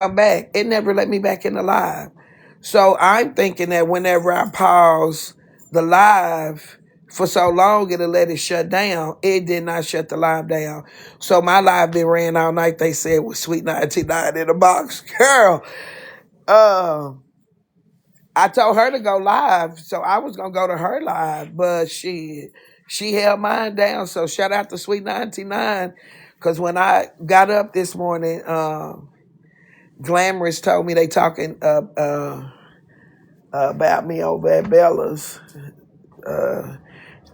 come back, it never let me back in the live. So I'm thinking that whenever I pause the live for so long, it'll let it shut down. It did not shut the live down. So my live been ran all night. They said with Sweet 99 in the box. Girl, uh, I told her to go live, so I was gonna go to her live, but she held mine down. So shout out to Sweet 99, because when I got up this morning, Glamorous told me they talking about me over at Bella's.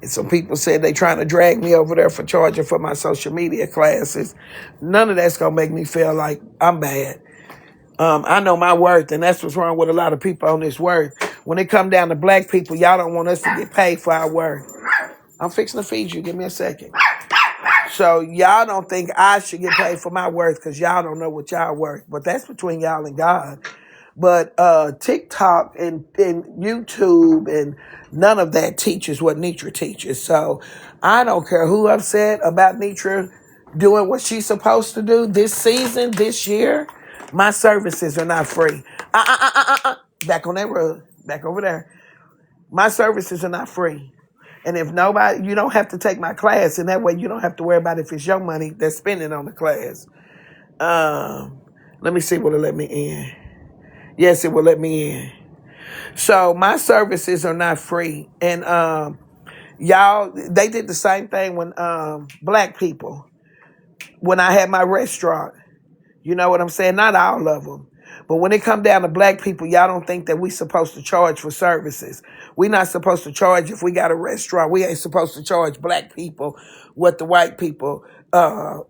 And some people said they trying to drag me over there for charging for my social media classes. None of that's gonna make me feel like I'm bad. I know my worth, and that's what's wrong with a lot of people on this worth. When it come down to black people, y'all don't want us to get paid for our worth. I'm fixing to feed you. Give me a second. So y'all don't think I should get paid for my worth because y'all don't know what y'all worth. But that's between y'all and God. But TikTok and YouTube and none of that teaches what Netra teaches. So I don't care who upset about Netra doing what she's supposed to do this season, this year. My services are not free. Back on that road, back over there. My services are not free. And if nobody, you don't have to take my class, and that way you don't have to worry about if it's your money that's spending on the class. Let me see, will it let me in? Yes, it will let me in. So my services are not free. And y'all, they did the same thing when black people, when I had my restaurant. You know what I'm saying? Not all of them. But when it come down to black people, y'all don't think that we supposed to charge for services. We not supposed to charge if we got a restaurant. We ain't supposed to charge black people what the white people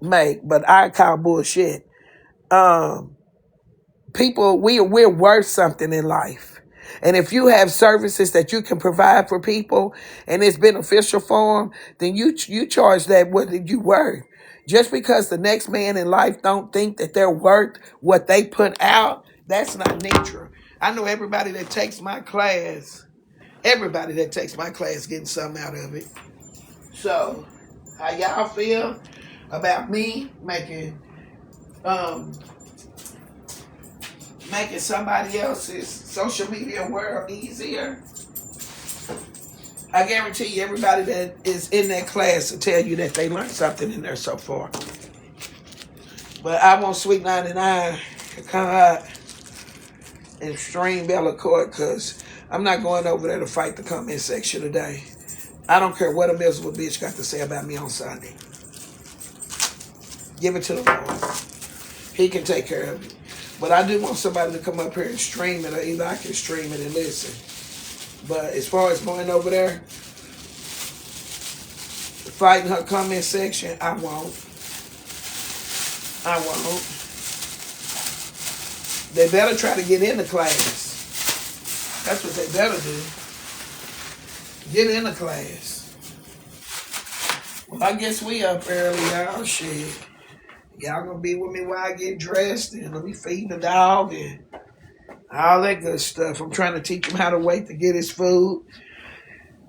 make. But I call bullshit. Um, People, we're worth something in life. And if you have services that you can provide for people and it's beneficial for them, then you charge that what you worth. Just because the next man in life don't think that they're worth what they put out, that's not nature. I know everybody that takes my class getting something out of it. So, how y'all feel about me um making somebody else's social media world easier? I guarantee you, everybody that is in that class will tell you that they learned something in there so far. But I want Sweet 99 to come out and stream Bella Court, because I'm not going over there to fight the comment section today. I don't care what a miserable bitch got to say about me on Sunday. Give it to the Lord. He can take care of it. But I do want somebody to come up here and stream it, or either I can stream it and listen. But as far as going over there, fighting her comment section, I won't. They better try to get in the class. That's what they better do. Get in the class. Well, I guess we up early, y'all. Shit. Y'all gonna be with me while I get dressed and let me feed the dog and all that good stuff. I'm trying to teach him how to wait to get his food.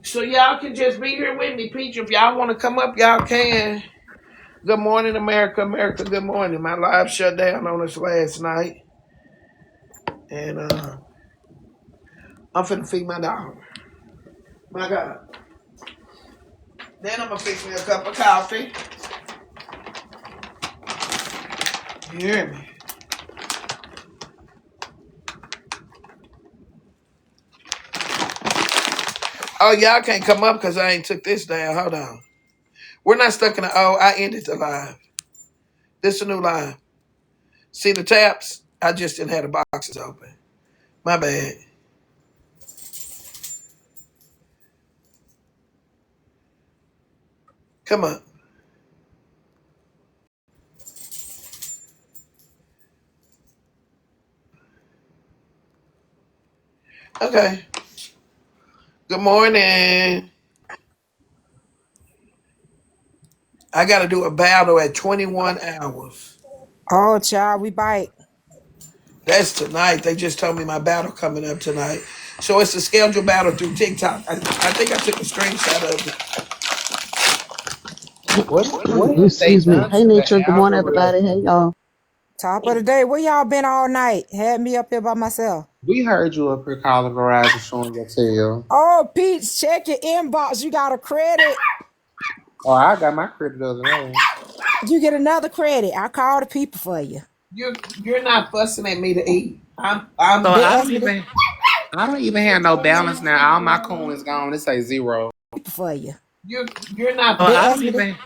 So y'all can just be here with me, Peach. If y'all want to come up, y'all can. Good morning, America. America, good morning. My live shut down on us last night. And I'm finna feed my dog. My God. Then I'm gonna fix me a cup of coffee. You hear me? Oh, y'all can't come up because I ain't took this down. Hold on. We're not stuck in the I ended the live. This is a new live. See the taps? I just didn't have the boxes open. My bad. Come on. Okay. Good morning. I got to do a battle at 21 hours. Oh, child, we bite. That's tonight. They just told me my battle coming up tonight. So it's a scheduled battle through TikTok. I think I took a screenshot of it. What have they Excuse me. done Hey, to the Netra. Good morning, everybody. algorithm? Hey, y'all. Top of the day. Where y'all been all night? Had me up here by myself. We heard you up here calling Verizon showing your tail. Oh, Peach, check your inbox. You got a credit. Oh, I got my credit the other day. You get another credit. I call the people for you. You're not fussing at me to eat. So They I asked don't me to even have no balance now. All my coins gone. It say zero. for you. You're not. So They asked me to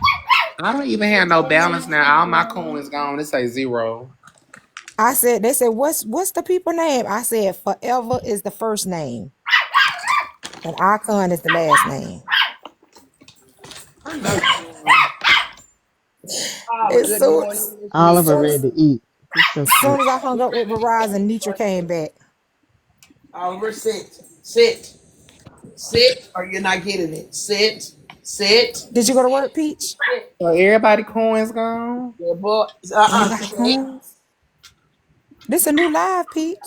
I don't even have no balance now. All my coins gone. It say zero. I said, they said, what's the people name? I said, Forever is the first name. And Icon is the last name. I know. As Good soon, morning, Miss Oliver Netra. ready to eat. It's so soon cute. as I hung up with Verizon, Netra came back. Oliver, sit, or you're not getting it. Sit. Did you go to work, Peach? So everybody coins gone. Good boy. Everybody Sit, comes. This a new live, Peach.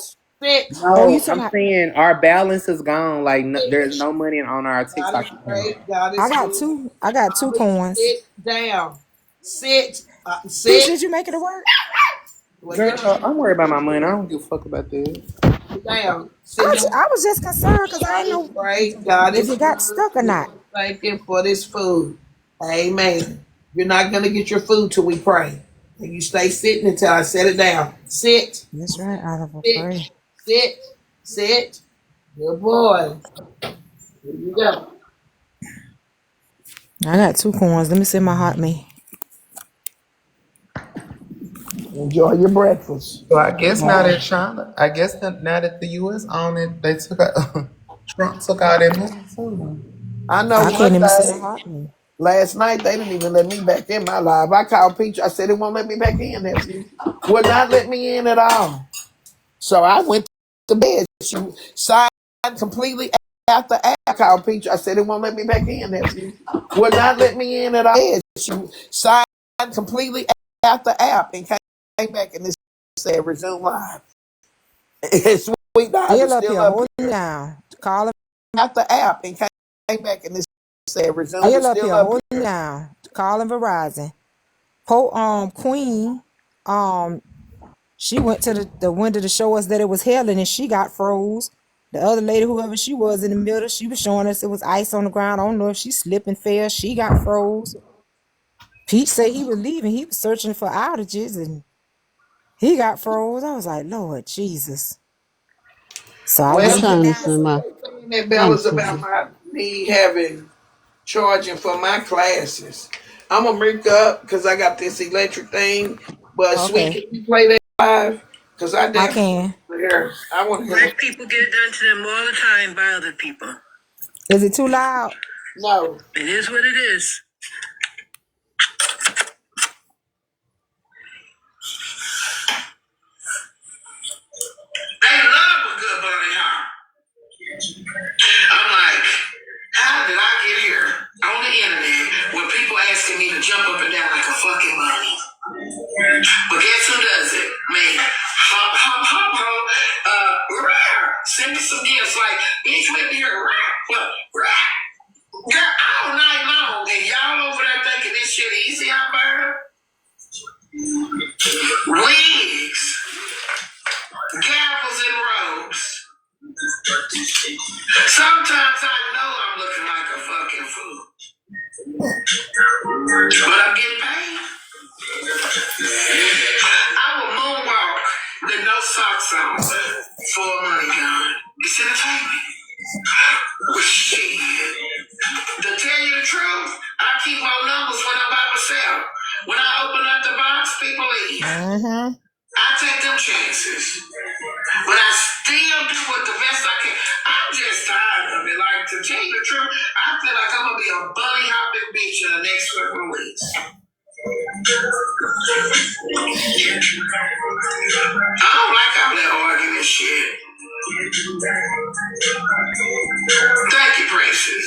sit, Oh, you No, talking I'm about? saying our balance is gone. Like there's sit. no money on our God is TikTok account. great. God I is got good. two. I got two Bobby, coins. sit down. Sit, Peach, sit. did you make it to work? Well, Girl, I'm worried about my money. I don't give a fuck about that. sit down. Sit down. I was just concerned because I God didn't is know great. God if is it got good. stuck or We not. want to thank Him for this food. Amen. You're not going to get your food till we pray. And you stay sitting until I set it down. That's right, Oliver. Sit, Pray. sit, sit. Good boy. Here you go. I got two coins. Let me see my hot me. Enjoy your breakfast. So I guess now that China, I guess that now that the U.S. own it, they took out, Trump took out that money too. I know I one can't even see my thing. hot me. Last night they didn't even let me back in my live. I called Peach. I said it won't let me back in. Nephew would not let me in at all. So I went to bed. She signed completely out the app. I called Peach. I said it won't let me back in. Nephew would not let me in at all. She signed completely out the app and came back and it said resume live. It's sweet dive is Still up still here, up holding here. down. Calling. Out the app and came back and it said resume. Still It's up still here, up holding here. down. Calling Verizon. Queen. Um, she went to the window to show us that it was hailing and she got froze. The other lady, whoever she was in the middle, she was showing us it was ice on the ground. I don't know if she slipped and fell. She got froze. Pete said he was leaving. He was searching for outages and he got froze. I was like, Lord Jesus. So I I'm Well, went and get trying to down. send my saying that trying to Bella's send about my me having charging for my classes. I'm gonna make up because I got this electric thing. But sweet, Okay, can you play that live? Because I I definitely can. want to hear. I want to hear. Black people get it done to them all the time by other people. Is it too loud? No, it is what it is. They love a good bunny hop. I'm like, how did I get here on the internet when people asking me to jump up and down like a fucking bunny? But guess who does it? Me. Hop, hop, hop, hop. Rah. Send me some gifts like, bitch, let me hear rap. Rap. Girl, all night long, and y'all over there thinking this shit easy out there? Wigs, gavels, and robes. Sometimes I know I'm looking like a fucking fool, but I'm getting paid. I will moonwalk with no socks on for a money gun. It's entertainment. Well, shit. To tell you the truth, I keep more numbers when I'm by myself. When I open up the box, people leave. Mm-hmm. I take them chances. But I still do what the best I can. I'm just tired of it. Like, to tell you the truth, I feel like I'm going to be a bunny hopping bitch in the next couple of weeks. I don't like all that arguing shit. Thank you, Princess.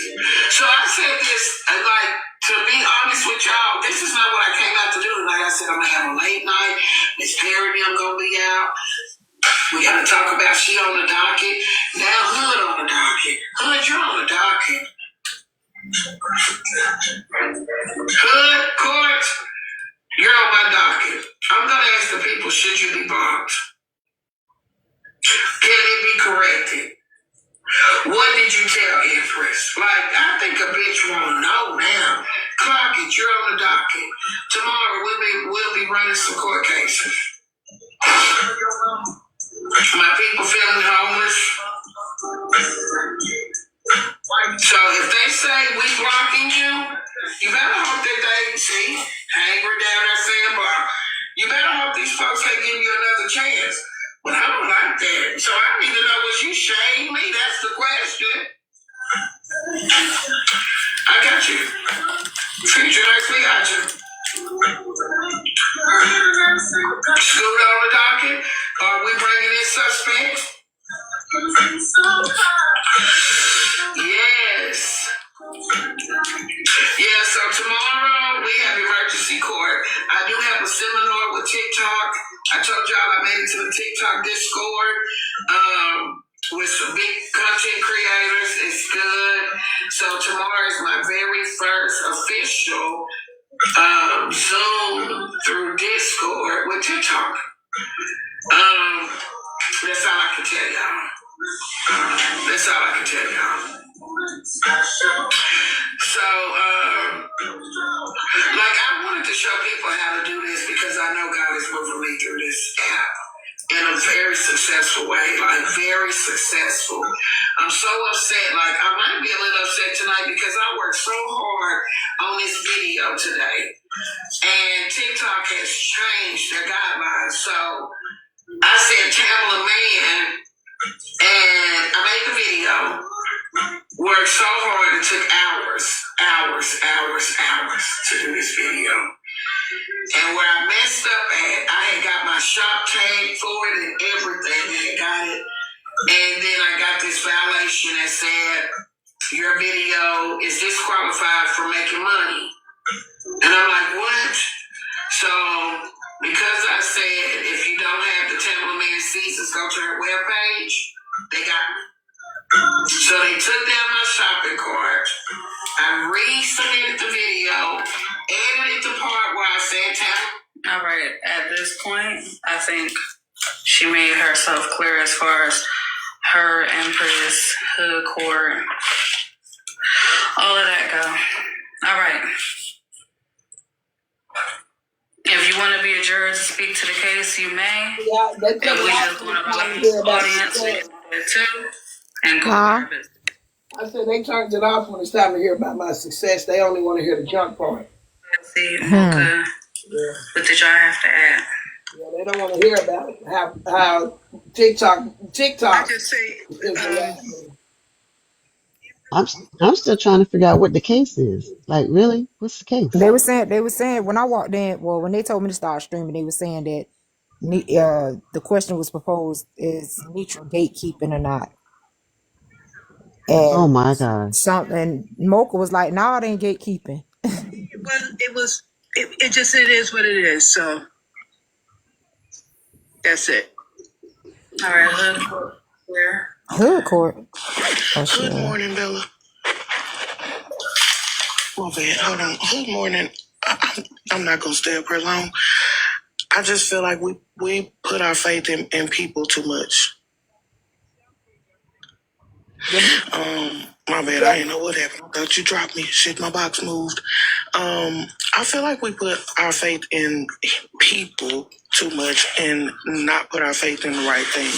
So I said this, like, to be honest with y'all, this is not what I came out to do tonight. I said I'm going to have a late night. Miss Perry and I'm going to be out. We got to talk about she on the docket. Now Hood on the docket. Hood, you're on the docket. Hood, Court, You're on my docket. I'm gonna ask the people, should you be blocked? Can it be corrected? What did you tell Empress? Like, I think a bitch wanna know now. Clock it, you're on the docket. Tomorrow we'll be running some court cases. My people feeling homeless. So if they say we blocking you, you better hope that they see. Hey, we're down there saying block. You better hope these folks ain't giving you another chance. But I don't like that. So I need to know, was you shame me? That's the question. I got you. Future next week, got you. Scoot on the docket. Are we bringing in suspects? Yes. Yeah, so tomorrow we have emergency court. I do have a seminar with TikTok. I told y'all I made it to the TikTok Discord with some big content creators. It's good. So tomorrow is my very first official Zoom through Discord with TikTok. That's all I can tell y'all. That's all I can tell y'all. So, like, I wanted to show people how to do this because I know God is moving me through this app in a very successful way, like very successful. I'm so upset. Like, I might be a little upset tonight because I worked so hard on this video today, and TikTok has changed their guidelines. So I said, Tamala Man, and I made the video. Worked so hard, it took hours to do this video. And where I messed up at, I had got my shop tag for it and everything. I had got it. And then I got this violation that said, your video is disqualified for making money. And I'm like, what? So, because I said, if you don't have the Tamala Man Seasons, go to her webpage, they got me. So they took down my shopping cart. I resubmitted the video, edited the part where I said Tamala. All right, at this point, I think she made herself clear as far as her Empress, Hood Court, all of that go. All right. If you want to be a juror to speak to the case, you may. Yeah, if we just want to relax the audience, we can do it too. And go our business. I said they turned it off when it's time to hear about my success. They only want to hear the junk part. See, okay. Yeah. What did y'all have to add? Yeah, they don't want to hear about it. How TikTok. I just say, I'm still trying to figure out what the case is. Like, really? What's the case? They were saying when I walked in, well, when they told me to start streaming, they were saying that the question was proposed is Netra gatekeeping or not. Oh And my gosh. something Mocha was like, "No, it ain't gatekeeping." It is what it is. So that's it. All right, Hood Court. Where? Hood Court. Oh, Good morning, Bella. Oh, man, hold on. Good morning. I'm not gonna stay up here long. I just feel like we put our faith in people too much. My bad. I didn't know what happened. I thought you dropped me. Shit, my box moved. I feel like we put our faith in people too much and not put our faith in the right thing,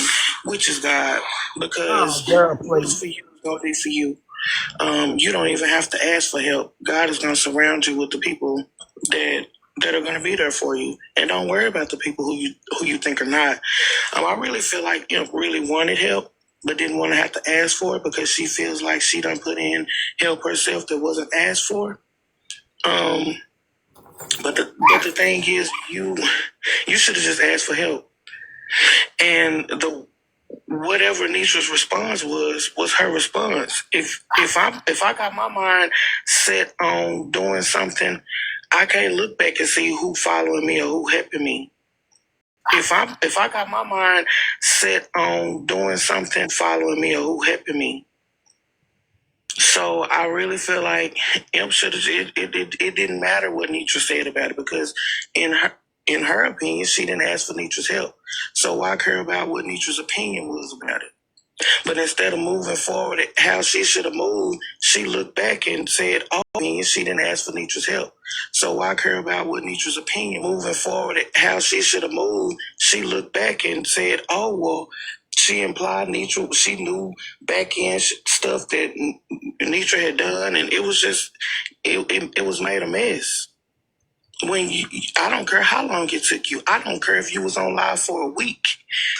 which is God. Because what's for you is gonna be for you. You don't even have to ask for help. God is gonna surround you with the people that are gonna be there for you. And don't worry about the people who you think are not. I really feel like really wanted help, but didn't want to have to ask for it because she feels like she done put in help herself that wasn't asked for. But the thing is, you should have just asked for help. And whatever Netra's response was her response. If I got my mind set on doing something, I can't look back and see who following me or who helping me. If I got my mind set on doing something, following me or who helping me. So I really feel like Imp should have. It didn't matter what Netra said about it because in her opinion, she didn't ask for Netra's help. So why care about what Netra's opinion was about it? But instead of moving forward, how she should have moved, she looked back and said, "Oh, she didn't ask for Netra's help." So why care about what Netra's opinion? Moving forward, how she should have moved, she looked back and said, "Oh, well." She implied Netra, she knew back end stuff that Netra had done, and it was just, it was made a mess. When I don't care how long it took you. I don't care if you was on live for a week.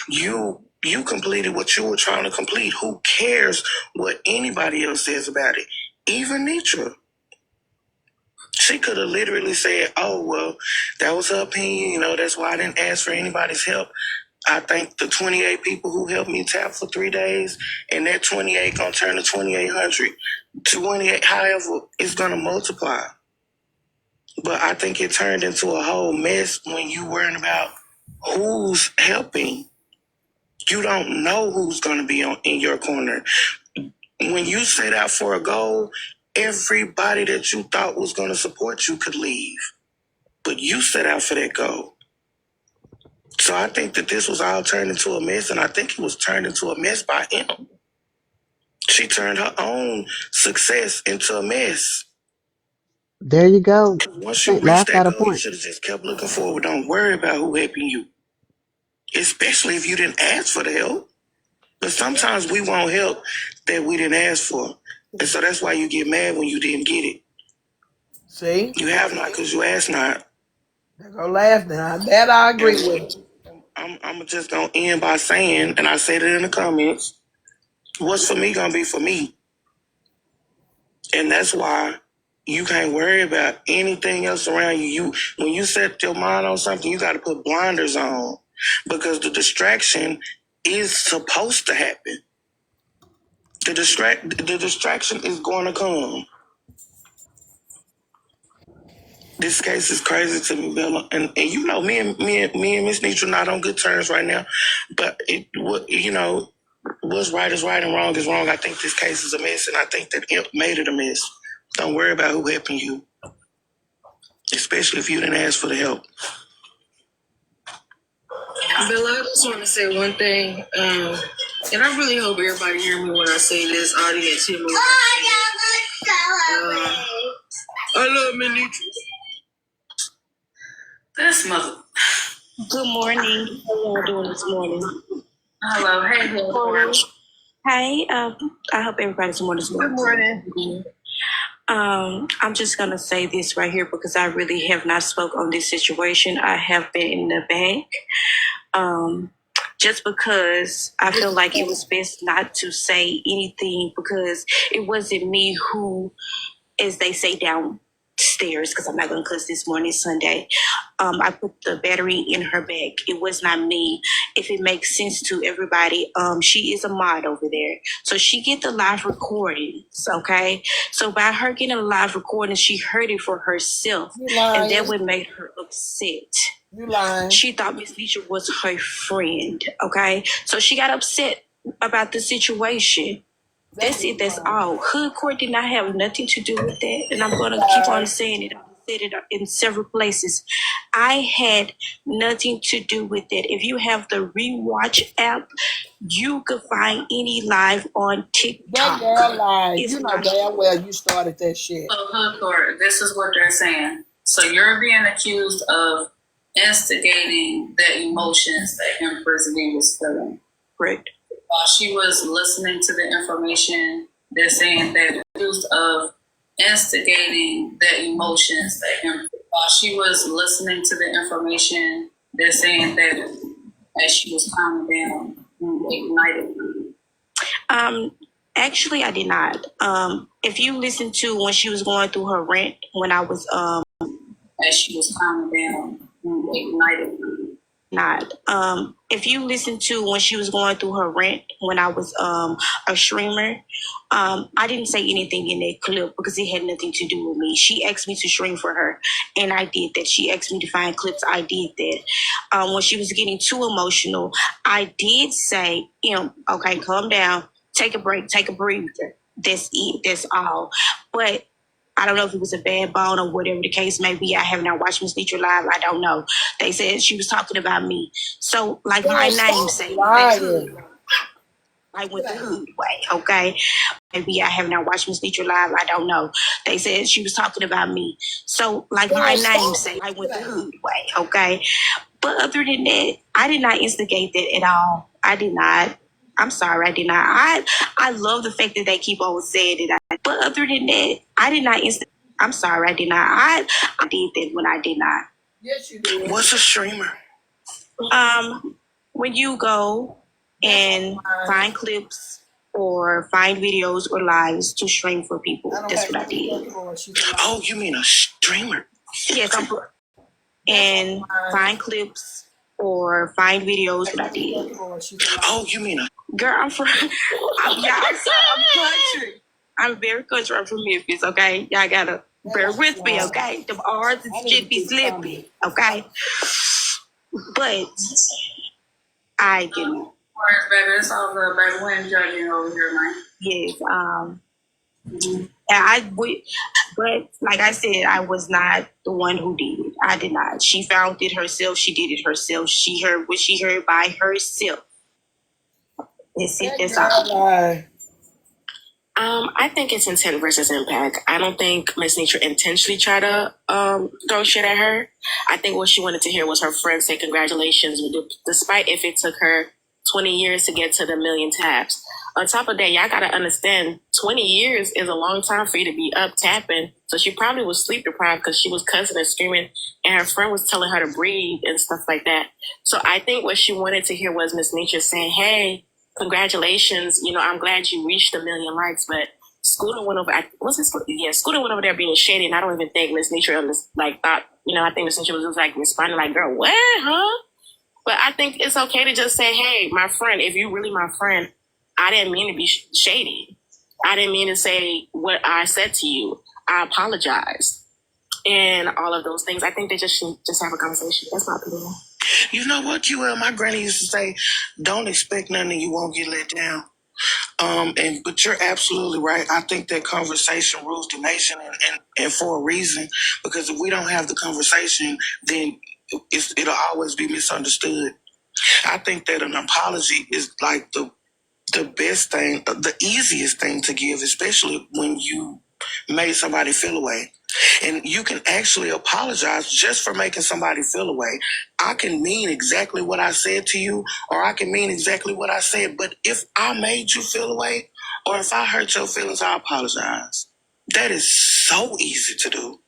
You completed what you were trying to complete. Who cares what anybody else says about it? Even Netra. She could have literally said, "Oh, well, that was her opinion. That's why I didn't ask for anybody's help. I thank the 28 people who helped me tap for 3 days, and that 28 gonna turn to 2,800. 28, however, it's gonna multiply." But I think it turned into a whole mess when you worrying about who's helping. You don't know who's going to be in your corner. When you set out for a goal, everybody that you thought was going to support you could leave. But you set out for that goal. So I think that this was all turned into a mess, and I think it was turned into a mess by him. She turned her own success into a mess. There you go. Once you Saint reach laughed that at a goal, you point. should have just kept looking forward. Don't worry about who helping you, especially if you didn't ask for the help. But sometimes we want help that we didn't ask for. And so that's why you get mad when you didn't get it. See? You have not because you asked not. They're going to laugh now. That I agree with. I'm just going to end by saying, and I said it in the comments, what's for me going to be for me. And that's why you can't worry about anything else around you. When you set your mind on something, you got to put blinders on because the distraction is supposed to happen. The distraction is going to come. This case is crazy to me, Bella, and me and Miss Netra not on good terms right now. But what's right is right and wrong is wrong. I think this case is a mess, and I think that Imp made it a mess. Don't worry about who helping you, especially if you didn't ask for the help. Bella, I just want to say one thing, and I really hope everybody hear me when I say this. Audience hear me. I love me, Netra. This mother. Good morning. How y'all doing this morning? Hello. Hey, good morning. Hey, I hope everybody's morning is Good morning. I'm just gonna say this right here because I really have not spoke on this situation. I have been in the bank. Just because I feel like it was best not to say anything because it wasn't me who, as they say downstairs, because I'm not going to cuss this morning, Sunday. I put the battery in her bag. It was not me. If it makes sense to everybody, she is a mod over there. So she get the live recordings, okay? So by her getting a live recording, she heard it for herself. And that would make her upset. You lying. She thought Miss Netra was her friend, okay? So she got upset about the situation. That's it. That's all. Hood court did not have nothing to do with that. And I'm going to keep on saying it. I've said it in several places. I had nothing to do with it. If you have the Rewatch app, you could find any live on TikTok. That girl lied. It's You know not damn well you started that shit. So, hood court, this is what they're saying. So you're being accused of instigating the emotions that Empress V was feeling. correct. While she was listening to the information, they're saying that accused of instigating the emotions that while she was listening to the information, they're saying that as she was calming down, ignited. Actually, I did not. If you listen to when she was going through her rant, when I was as she was calming down, ignited. not. If you listen to when she was going through her rant when I was a streamer, I didn't say anything in that clip because it had nothing to do with me. She asked me to stream for her, and I did that. She asked me to find clips. I did that. When she was getting too emotional, I did say, okay, calm down, take a break, take a breather. That's it. That's all. But I don't know if it was a bad bone or whatever the case may be. I have not watched Miss Netra live. I don't know. They said she was talking about me. So, like my namesake, that's hood. I went the hood way, okay? Maybe I have not watched Miss Netra live. I don't know. They said she was talking about me. So, like my namesake, I went the hood way, okay? But other than that, I did not instigate that at all. I did not. I'm sorry, I did not. I love the fact that they keep on saying that. But other than that, I did not instigate. I'm sorry, I did not. I did that when I did not. Yes, you did. What's a streamer? When you go and find clips or find videos or lives to stream for people, that's what I did. Oh, you mean a streamer? Yes, and find clips or find videos, what I did. Oh, you mean a... Girl, I'm from, I'm country. I'm very country. I'm from Memphis, okay? Y'all gotta bear with me, okay? The R's and shit be slippy, okay? But I didn't. Words, baby. It's all good, baby. We ain't judging over here, man. Yes, but like I said, I was not the one who did it. I did not. She found it herself. She did it herself. She heard what she heard by herself. That's it. That's all. I think it's intent versus impact. I don't think Miss Netra intentionally tried to throw shit at her. I think what she wanted to hear was her friend say congratulations, despite if it took her 20 years to get to the 1 million taps. On top of that, y'all gotta understand, 20 years is a long time for you to be up tapping. So she probably was sleep deprived because she was cussing and screaming, and her friend was telling her to breathe and stuff like that. So I think what she wanted to hear was Miss Netra saying, hey, congratulations, I'm glad you reached 1 million likes, but Scooter went over, Scooter went over there being shady, and I don't even think Miss Netra thought, I think Miss Netra was just responding like, girl, what, huh? But I think it's okay to just say, hey, my friend, if you're really my friend, I didn't mean to be shady. I didn't mean to say what I said to you. I apologize. And all of those things. I think they just should just have a conversation. That's my opinion. You know what, QL? My granny used to say, don't expect nothing and you won't get let down. But you're absolutely right. I think that conversation rules the nation, and for a reason, because if we don't have the conversation, then it'll always be misunderstood. I think that an apology is like the best thing, the easiest thing to give, especially when you made somebody feel away. And you can actually apologize just for making somebody feel away. I can mean exactly what I said to you, or I can mean exactly what I said. But if I made you feel away, or if I hurt your feelings, I apologize. That is so easy to do.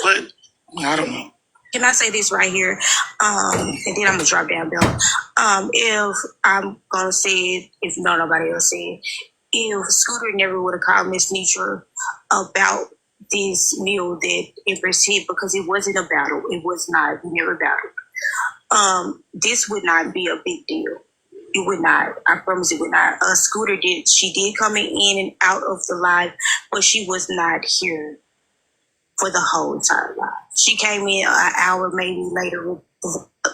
But I don't know. Can I say this right here? And then I'm gonna drop down, Bill. If I'm gonna say it, if nobody else said it, if Scooter never would have called Miss Netra about this meal that Empress hit, because it wasn't a battle. It was not. We never battled. This would not be a big deal. It would not. I promise it would not. Scooter did. She did come in and out of the live, but she was not here for the whole entire live. She came in an hour maybe later, an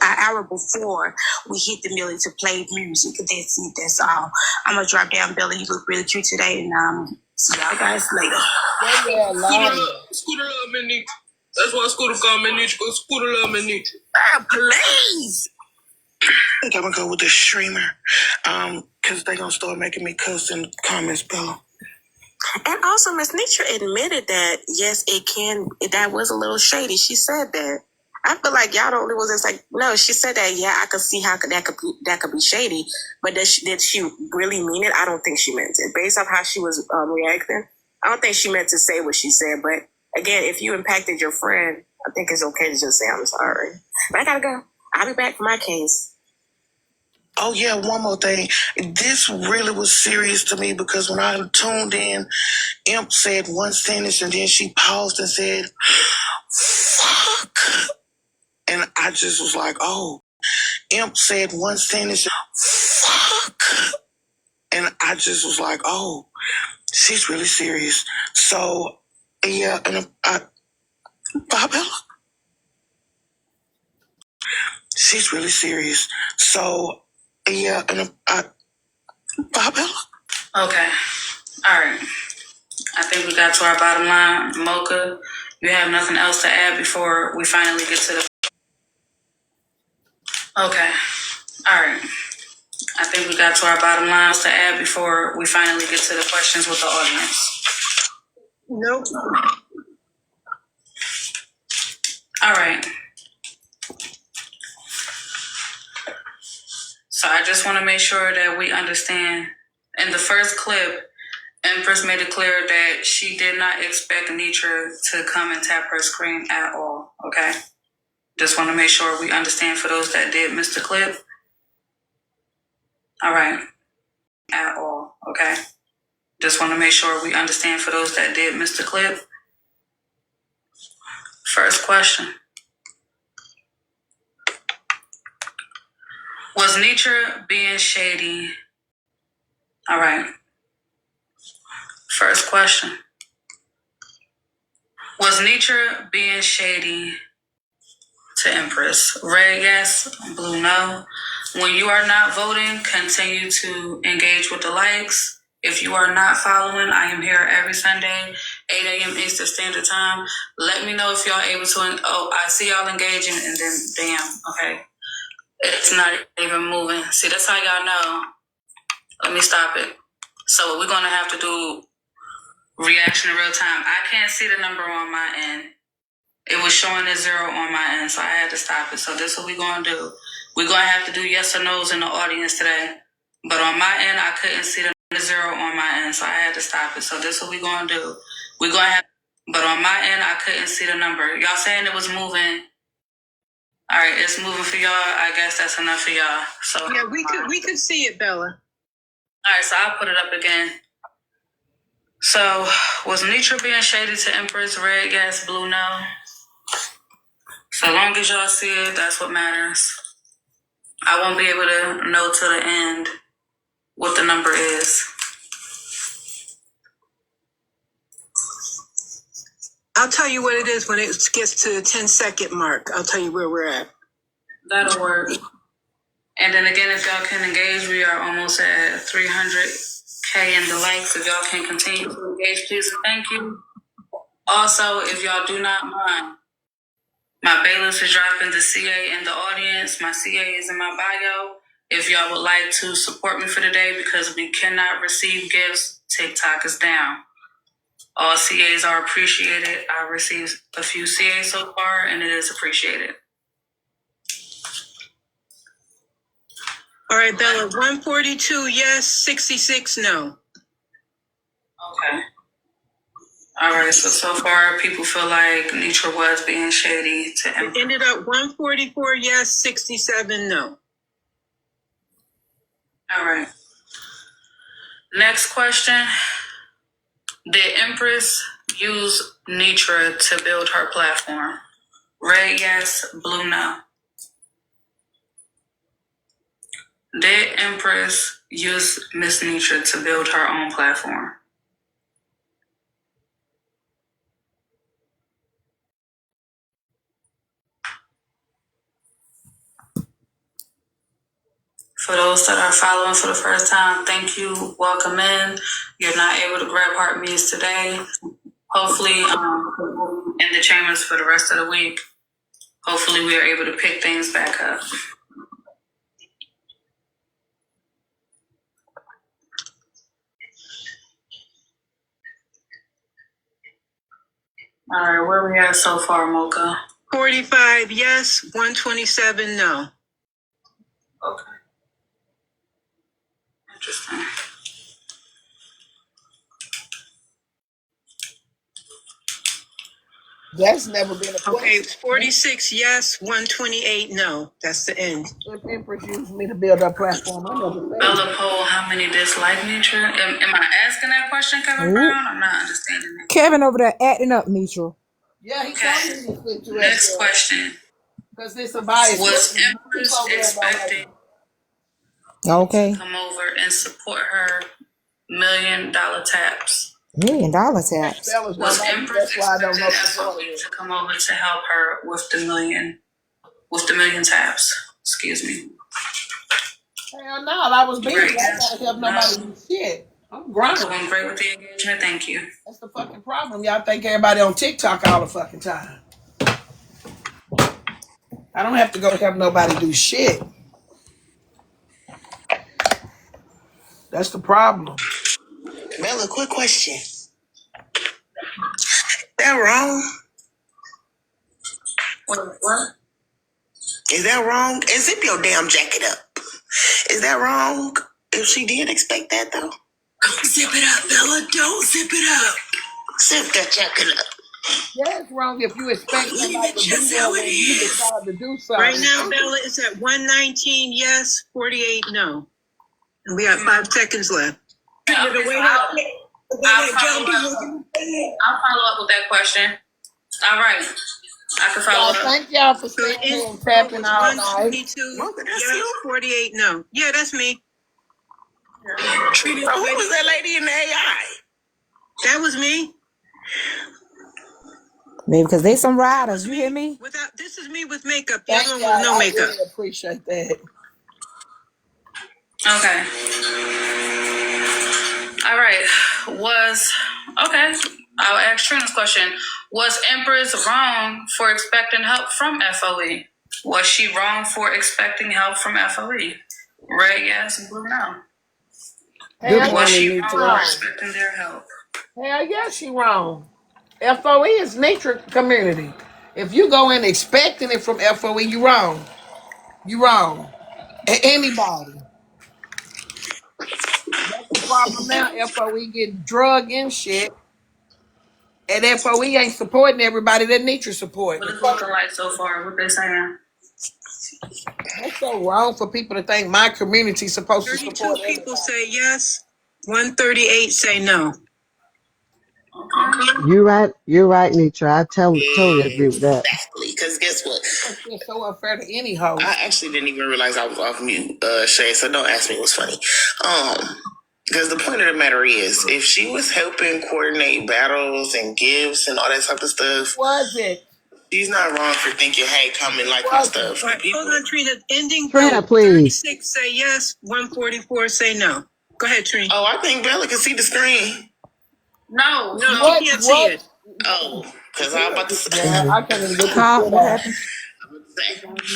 hour before we hit the million to play music. That's it. That's all. I'm gonna drop down, Bella. You look really cute today, and see y'all guys later. Scooter love me, Netra. That's why Scooter called me Netra, because Scooter love me, Netra. Please. I think I'm gonna go with the streamer, because they're gonna start making me cuss in the comments, Bella. And also, Miss Netra admitted that, yes, that was a little shady. She said that. I feel like y'all the only ones that's no, she said that, yeah, I could see how that could be shady, but did she really mean it? I don't think she meant it. Based off how she was reacting, I don't think she meant to say what she said, but again, if you impacted your friend, I think it's okay to just say, I'm sorry. But I gotta go. I'll be back for my case. Oh, yeah, one more thing. This really was serious to me because when I tuned in, Imp said one sentence and then she paused and said, fuck. And I just was like, oh. Imp said one sentence, fuck. And I just was like, oh, she's really serious. So, yeah, and Bob Ella. She's really serious. So, yeah, and Bob Ella. Okay. All right. I think we got to our bottom line. Mocha, you have nothing else to add before we finally get to the... Okay. All right. I think we got to our bottom lines to add before we finally get to the questions with the audience. Nope. All right. So I just want to make sure that we understand. In the first clip, Empress made it clear that she did not expect Netra to come and tap her screen at all. Okay. Just want to make sure we understand for those that did miss the clip. All right. At all. Okay. Just want to make sure we understand for those that did miss the clip. First question. Was Netra being shady? All right. First question. Was Netra being shady to Empress? Red, yes. Blue, no. When you are not voting, continue to engage with the likes. If you are not following, I am here every Sunday, 8 a.m. Eastern Standard Time. Let me know if y'all able to. Oh, I see y'all engaging, and then damn, okay. It's not even moving. See, that's how y'all know. Let me stop it. So we're going to have to do reaction in real time. I can't see the number on my end. It was showing a 0 on my end, so I had to stop it. So this is what we're going to do. We're going to have to do yes or no's in the audience today. But on my end, I couldn't see the 0 on my end, so I had to stop it. So this is what we're going to do. We're going to have, but on my end, I couldn't see the number. Y'all saying it was moving. All right, it's moving for y'all. I guess that's enough for y'all. So Yeah, we could see it, Bella. All right, so I'll put it up again. So, was Netra being shady to Empress? Red, yes. Blue, no. So long as y'all see it, that's what matters. I won't be able to know till the end what the number is. I'll tell you what it is when it gets to the 10-second mark. I'll tell you where we're at. That'll work. And then again, if y'all can engage, we are almost at 300K in the likes. If y'all can continue to engage, please and thank you. Also, if y'all do not mind, my bailiff is dropping the CA in the audience. My CA is in my bio. If y'all would like to support me for the day because we cannot receive gifts, TikTok is down. All CAs are appreciated. I received a few CAs so far, and it is appreciated. All right, Bella, 142 yes, 66 no. Okay. All right, so far people feel like Netra was being shady to Empress. It ended up 144 yes, 67 no. All right. Next question. Did Empress use Netra to build her platform? Red, yes. Blue, no. Did Empress use Miss Netra to build her own platform? For those that are following for the first time, thank you. Welcome in. You're not able to grab heart meets today. Hopefully, in the chambers for the rest of the week. Hopefully, we are able to pick things back up. All right, where we at so far, Mocha? 45 yes, 127 no. Okay. Interesting. That's never been a question. Okay, 46 yes, 128 no. That's the end. If Empress used me to build her platform, I never said Bella poll, how many dislike Netra? Am I asking that question, Kevin Brown? I'm not understanding it. Kevin over there acting up, Netra. Yeah, he Okay. told me to switch you. Next question. Because it's a bias. Was Empress expecting Okay. to come over and support her $1 million taps? $1 million taps. Was Empress expecting FOE to come over to help her with the million taps? Excuse me. Hell no, I was busy. Right. I gotta help nobody do shit. I'm grown. Doing great with the engagement. Thank you. That's the fucking problem. Y'all think everybody on TikTok all the fucking time. I don't have to go help nobody do shit. That's the problem. Bella, quick question. Is that wrong? What? Is that wrong? And zip your damn jacket up. Is that wrong? If she did expect that though? Don't zip it up, Bella. Don't zip it up. Zip that jacket up. Yeah, it's wrong if you expect somebody to be there when you decide to do something. Right now, Bella, it's at 119 yes, 48 no. And we got 5 seconds left. I'll follow up with that question. All right. I can follow up. Thank y'all for sitting here and tapping all night. 122 yes, 48 no. Yeah, that's me. So who was that lady in the AI? That was me. Maybe because they some riders. You hear me? This is me with makeup. The Thank other y'all. one with no I makeup. really appreciate that. Okay. All right. I'll ask Trina's question. Was Empress wrong for expecting help from FOE? Was she wrong for expecting help from FOE? Red yes and blue no. Was she wrong for expecting their help? Hell yeah, she wrong. FOE is Netra community. If you go in expecting it from FOE, you wrong. You wrong. Anybody. That's the problem now. FOE get drug and shit. And FOE ain't supporting everybody that Netra support. What it's looking like so far? What they saying? That's so wrong for people to think my community's supposed to support 32 people say yes, 138 say no. Okay. You're right. You're right, Netra. I totally agree with that. Exactly. Because guess what? It's so unfair to any host. I actually didn't even realize I was off mute, Shay, so don't ask me what's funny. Because the point of the matter is, if she was helping coordinate battles and gifts and all that type of stuff, Was it? she's not wrong for thinking, hey, come and like my stuff. Right. Hold on, Trina. Ending Trina, vote. please. 36 say yes, 144 say no. Go ahead, Trina. Oh, I think Bella can see the screen. No, you can't see it. Oh, because I'm about to say. Yeah, I can't even get this Huh? shit What out. happened?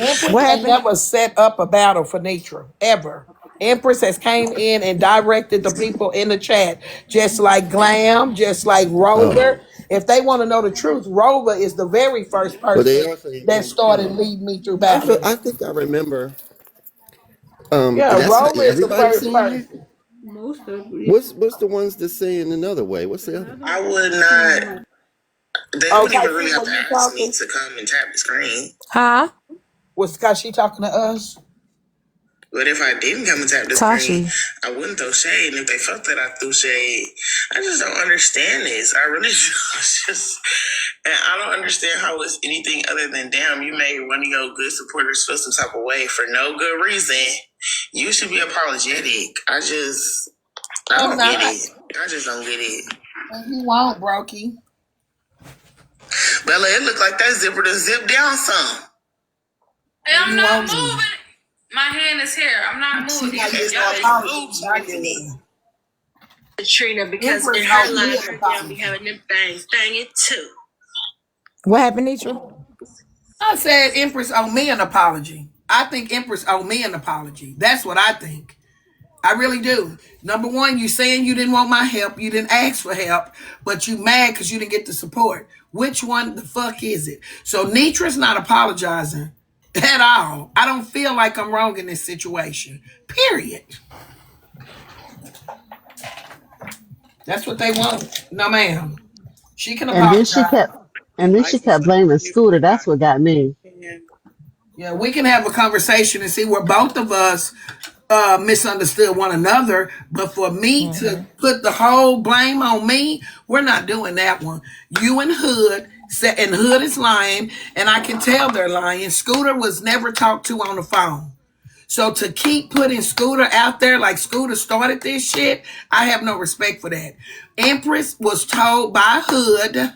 Empress What ain't happened? never set up a battle for Netra, ever. Empress has came in and directed the people in the chat, just like Glam, just like Rover. If they want to know the truth, Rover is the very first But they person are saying, that started leading me through battles. I think I remember. Yeah, That's not Rover is the everybody first saying that. person. What's the ones that say in another way? What's the other? I would not. They wouldn't Okay, even really see have when to you ask me talking? to come and tap the screen. Huh? Was because she talking to us? But if I didn't come and tap the screen, Tashi. I wouldn't throw shade. And if they felt that I threw shade, I just don't understand this. I really do. It's just, and I don't understand how it's anything other than, damn, you made one of your good supporters feel some type of way for no good reason. You should be apologetic. I don't get it. I just don't get it. And you won't, Brokey. Bella, it looked like that zipper to zip down some. Hey, I'm not moving. My hand is here. I'm not moving. Trina, because in her life, her gal be having them things banging too. What happened, Netra? I said Empress owe me an apology. I think Empress owe me an apology. That's what I think. I really do. Number one, you saying you didn't want my help. You didn't ask for help, but you mad because you didn't get the support. Which one the fuck is it? So Netra's not apologizing at all. I don't feel like I'm wrong in this situation. Period. That's what they want. No, ma'am. She can And then apologize. she kept blaming Scooter. That's what got me. Yeah, we can have a conversation and see where both of us misunderstood one another. But for me to put the whole blame on me, we're not doing that one. You and Hood said, and Hood is lying, and I can tell they're lying. Scooter was never talked to on the phone. So to keep putting Scooter out there like Scooter started this shit, I have no respect for that. Empress was told by Hood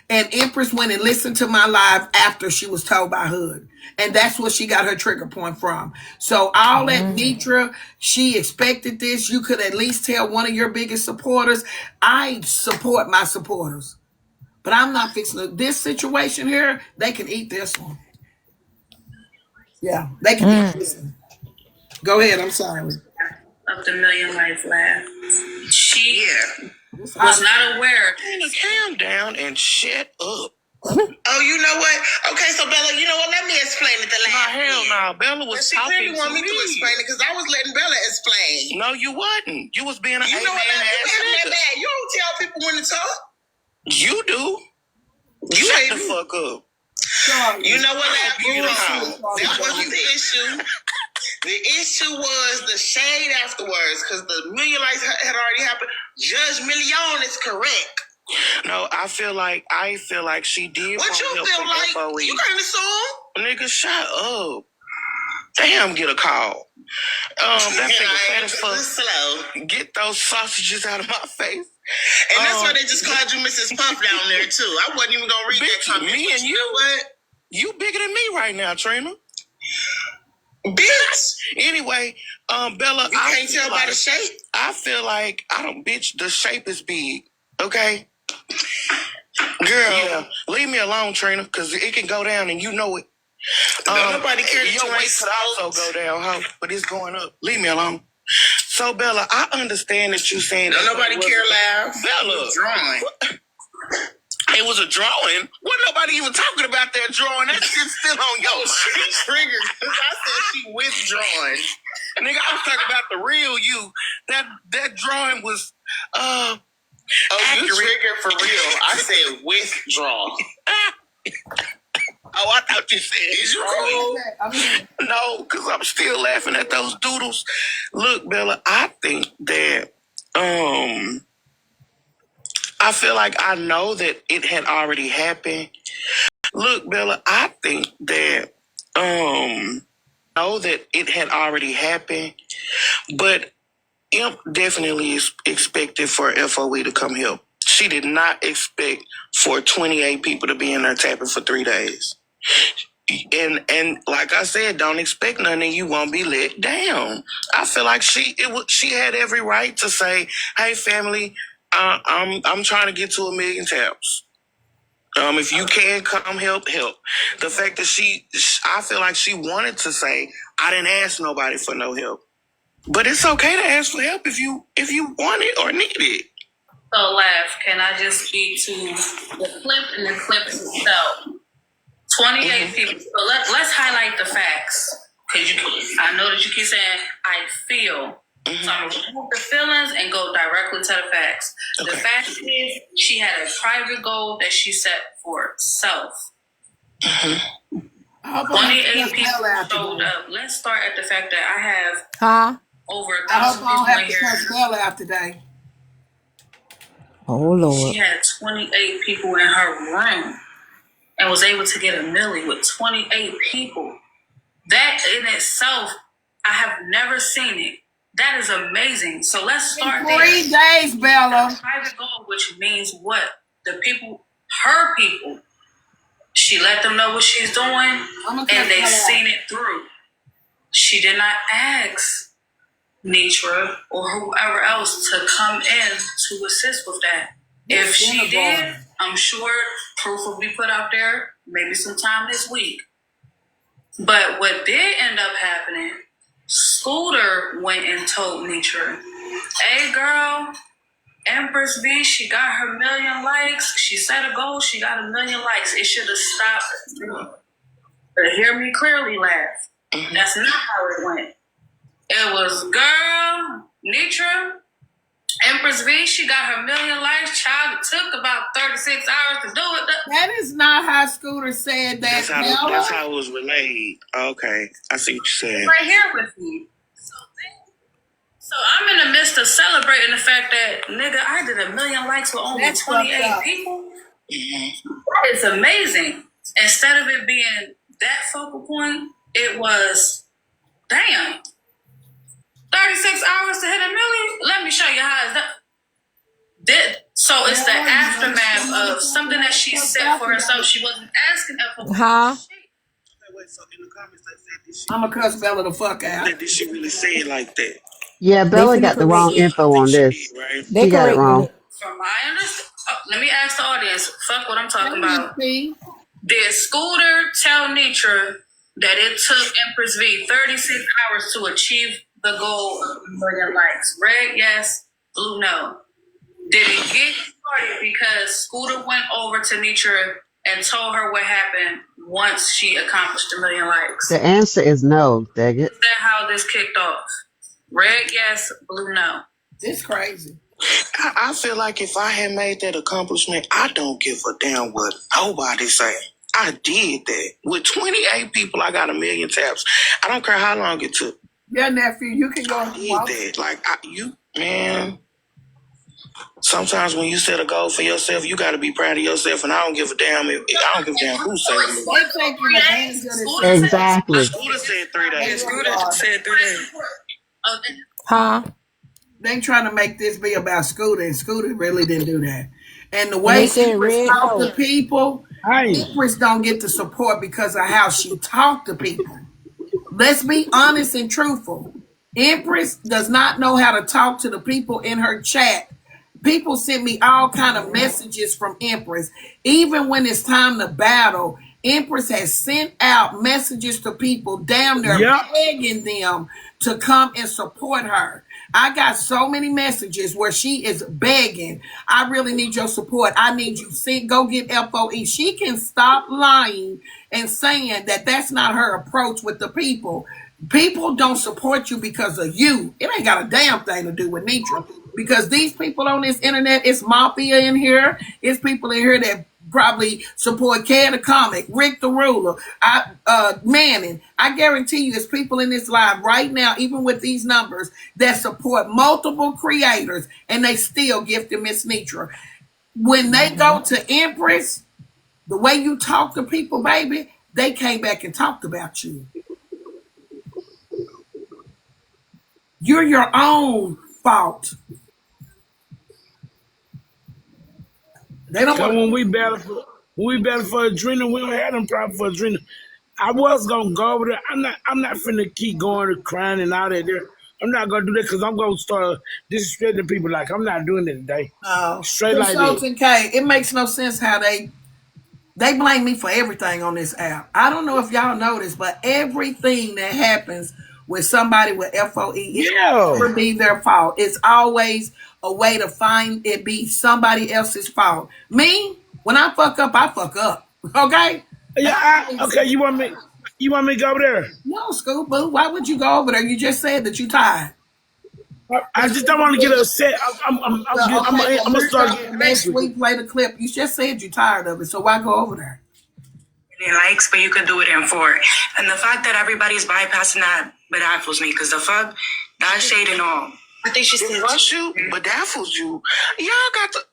And Empress went and listened to my live after she was told by HUD. And that's what she got her trigger point from. So all that Netra, she expected this. You could at least tell one of your biggest supporters. I support my supporters. But I'm not fixing it. This situation here, they can eat this one. Yeah, they can eat this one. Go ahead, I'm sorry. Of the Million Life laugh. She was not aware. Calm down and shut up. Oh, you know what? Okay, so Bella, you know what? Let me explain it. Hell no. Bella was She talking clearly want to me me to explain it because I was letting Bella explain. No, you wasn't. You was being an You know what? A-man You ass having that nigga. bad. You don't tell people when to talk. You do. You Shut ain't the fuck up. You know what? That wasn't the issue. The issue was the shade afterwards because the Million Lights had already happened. Judge Million is correct. No, I feel like she did. What you feel like? FOE. You can't assume. Nigga, shut up. Damn, get a call. That nigga fat as fuck. Slow. Get those sausages out of my face. And that's why they just called you Mrs. Puff down there too. I wasn't even gonna read that comment. Me and you know what? You bigger than me right now, Trina. Bitch. Anyway, Bella, you can't tell by the shape. I feel like the shape is big. Okay, girl, leave me alone, Trina, because it can go down and you know it. Nobody cares. Your weight could also go down, huh? But it's going up. Leave me alone. So, Bella, I understand that you saying that nobody care loud. Bella, drawing. It was a drawing. Wasn't nobody even talking about that drawing. That shit's still on your mind. She triggered because I said she withdrawing. Nigga, I was talking about the real you. That drawing was accurate. You triggered for real. I said withdraw. Oh, I thought you said is you cool? No, because I'm still laughing at those doodles. Look, Bella, I think that I feel like I know that it had already happened. Look, Bella, I think that know that it had already happened, but Imp definitely is expected for FOE to come help. She did not expect for 28 people to be in there tapping for 3 days. And like I said, don't expect nothing. You won't be let down. I feel like she had every right to say, "Hey, family, I'm trying to get to 1 million taps. If you can come help. The fact that I feel like she wanted to say, I didn't ask nobody for no help, but it's okay to ask for help if you want it or need it." So, Laugh, can I just speak to the clip and the clip itself? 28 people. So let's highlight the facts. Because I know that you keep saying, I feel. So I'm going to remove the feelings and go directly to the facts. Okay. The fact is, she had a private goal that she set for herself. 28 people showed up. Let's start at the fact that I have over 1,000 people in here. Bella out today. Oh, Lord. She had 28 people in her room and was able to get 1 million with 28 people. That in itself, I have never seen it. That is amazing. So let's start there. 3 days, Bella. The private goal, which means what? The people, her people, she let them know what she's doing, and they seen it through. She did not ask Netra or whoever else to come in to assist with that. If she did, I'm sure proof will be put out there, maybe sometime this week. But what did end up happening, Scooter went and told Netra, "Hey girl, Empress V, she got her 1 million likes. She set a goal, she got 1 million likes. It should have stopped." But hear me clearly, Laugh. That's not how it went. It was, girl, Netra, Empress V, she got her 1 million likes. Child, it took about 36 hours to do it. That is not how Scooter said that. That's how it was relayed. Okay, I see what you said. Right here with me. So I'm in the midst of celebrating the fact that, nigga, I did 1 million likes with only 28 people. That is amazing. Instead of it being that focal point, it was, damn, 36 hours to hit 1 million? Let me show you how it's done. So it's the after aftermath of something that she said for herself. She wasn't asking FOE. Huh? So in the comments, they said, I'm going to cuss Bella the fuck out. did she really say it like that? Yeah, They Bella finna got the correct wrong it. info I think on she this. did, right? They She got it corrected wrong. it. From my understanding, let me ask the audience. Fuck what I'm talking about. See? Did Scooter tell Netra that it took Empress V 36 hours to achieve the goal of 1 million likes? Red, yes. Blue, no. Did it get started because Scooter went over to Netra and told her what happened once she accomplished 1 million likes? The answer is no, dang it. Is that how this kicked off? Red, yes. Blue, no. It's crazy. I feel like if I had made that accomplishment, I don't give a damn what nobody say. I did that. With 28 people, I got 1 million taps. I don't care how long it took. Yeah, nephew, you can go I did that. Like, man, sometimes when you set a goal for yourself, you got to be proud of yourself, and I don't give a damn I don't give a damn who say it. They taking advantage of this. Exactly. Scooter said 3 days. Scooter said 3 days. Huh? They trying to make this be about Scooter, and Scooter really didn't do that. And the And way they said Empress red, talk no. to people, Empress don't get the support because of how she talk to people. Let's be honest and truthful. Empress does not know how to talk to the people in her chat. People send me all kind of messages from Empress. Even when it's time to battle, Empress has sent out messages to people damn near begging them to come and support her. I got so many messages where she is begging, I really need your support. I need you to go get FOE. She can stop lying and saying that that's not her approach with the people. People don't support you because of you. It ain't got a damn thing to do with Netra. Because these people on this internet, it's mafia in here. It's people in here that probably support Ken the Comic, Rick the Ruler, Manning. I guarantee you, it's people in this live right now, even with these numbers, that support multiple creators, and they still gifted Miss Netra. When they go to Empress, the way you talk to people, baby, they came back and talked about you. You're your own fault. They don't want when we battle for Adrena, we don't have them problems for Adrena. I was gonna go over there. I'm not finna keep going and crying and all that there. I'm not gonna do that because I'm gonna start disrespecting people. Like, I'm not doing it today. Straight like that. K, it makes no sense how they blame me for everything on this app. I don't know if y'all noticed, but everything that happens with somebody with FOE, it never be their fault. It's always a way to find it be somebody else's fault. Me, when I fuck up, I fuck up. Okay? Yeah, okay, you want me to go over there? No, Scoop Boo. Why would you go over there? You just said that you tired. I just don't want to get upset. I'm gonna start getting next week. Play the clip. You just said you're tired of it, so why go over there? Likes, but you can do it in 4. And the fact that everybody's bypassing that baffles me, because the fuck, that shade and all. I think she said rush you, bedazzles you. Y'all got the.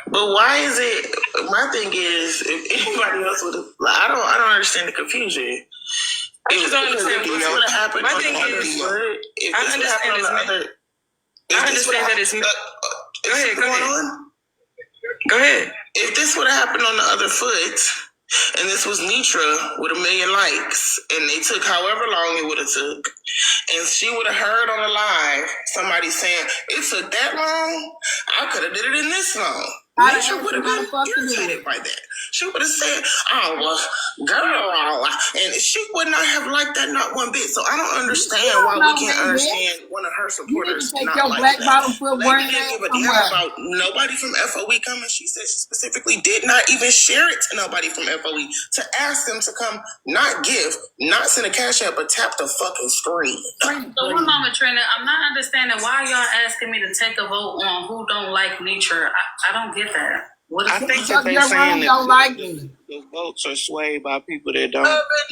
But why is it? My thing is, if anybody else would have, I don't understand the confusion. I just don't understand what happened. My thing is, I understand that it's. Go ahead. If this would have happened on the other foot, and this was Netra with 1 million likes, and they took however long it would have took, and she would have heard on the live somebody saying, it took that long, I could have did it in this long. Netra would have been irritated by that. She would have said, oh, well, girl, and she would not have liked that not one bit. So I don't understand why we can't understand one of her supporters not like that. Lady didn't give a damn about nobody from FOE coming. She said she specifically did not even share it to nobody from FOE to ask them to come, not give, not send a cash app, but tap the fucking screen. So one moment, Trina, I'm not understanding why y'all asking me to take a vote on who don't like Netra. I don't get that. I think that they're saying that the votes are swayed by people that don't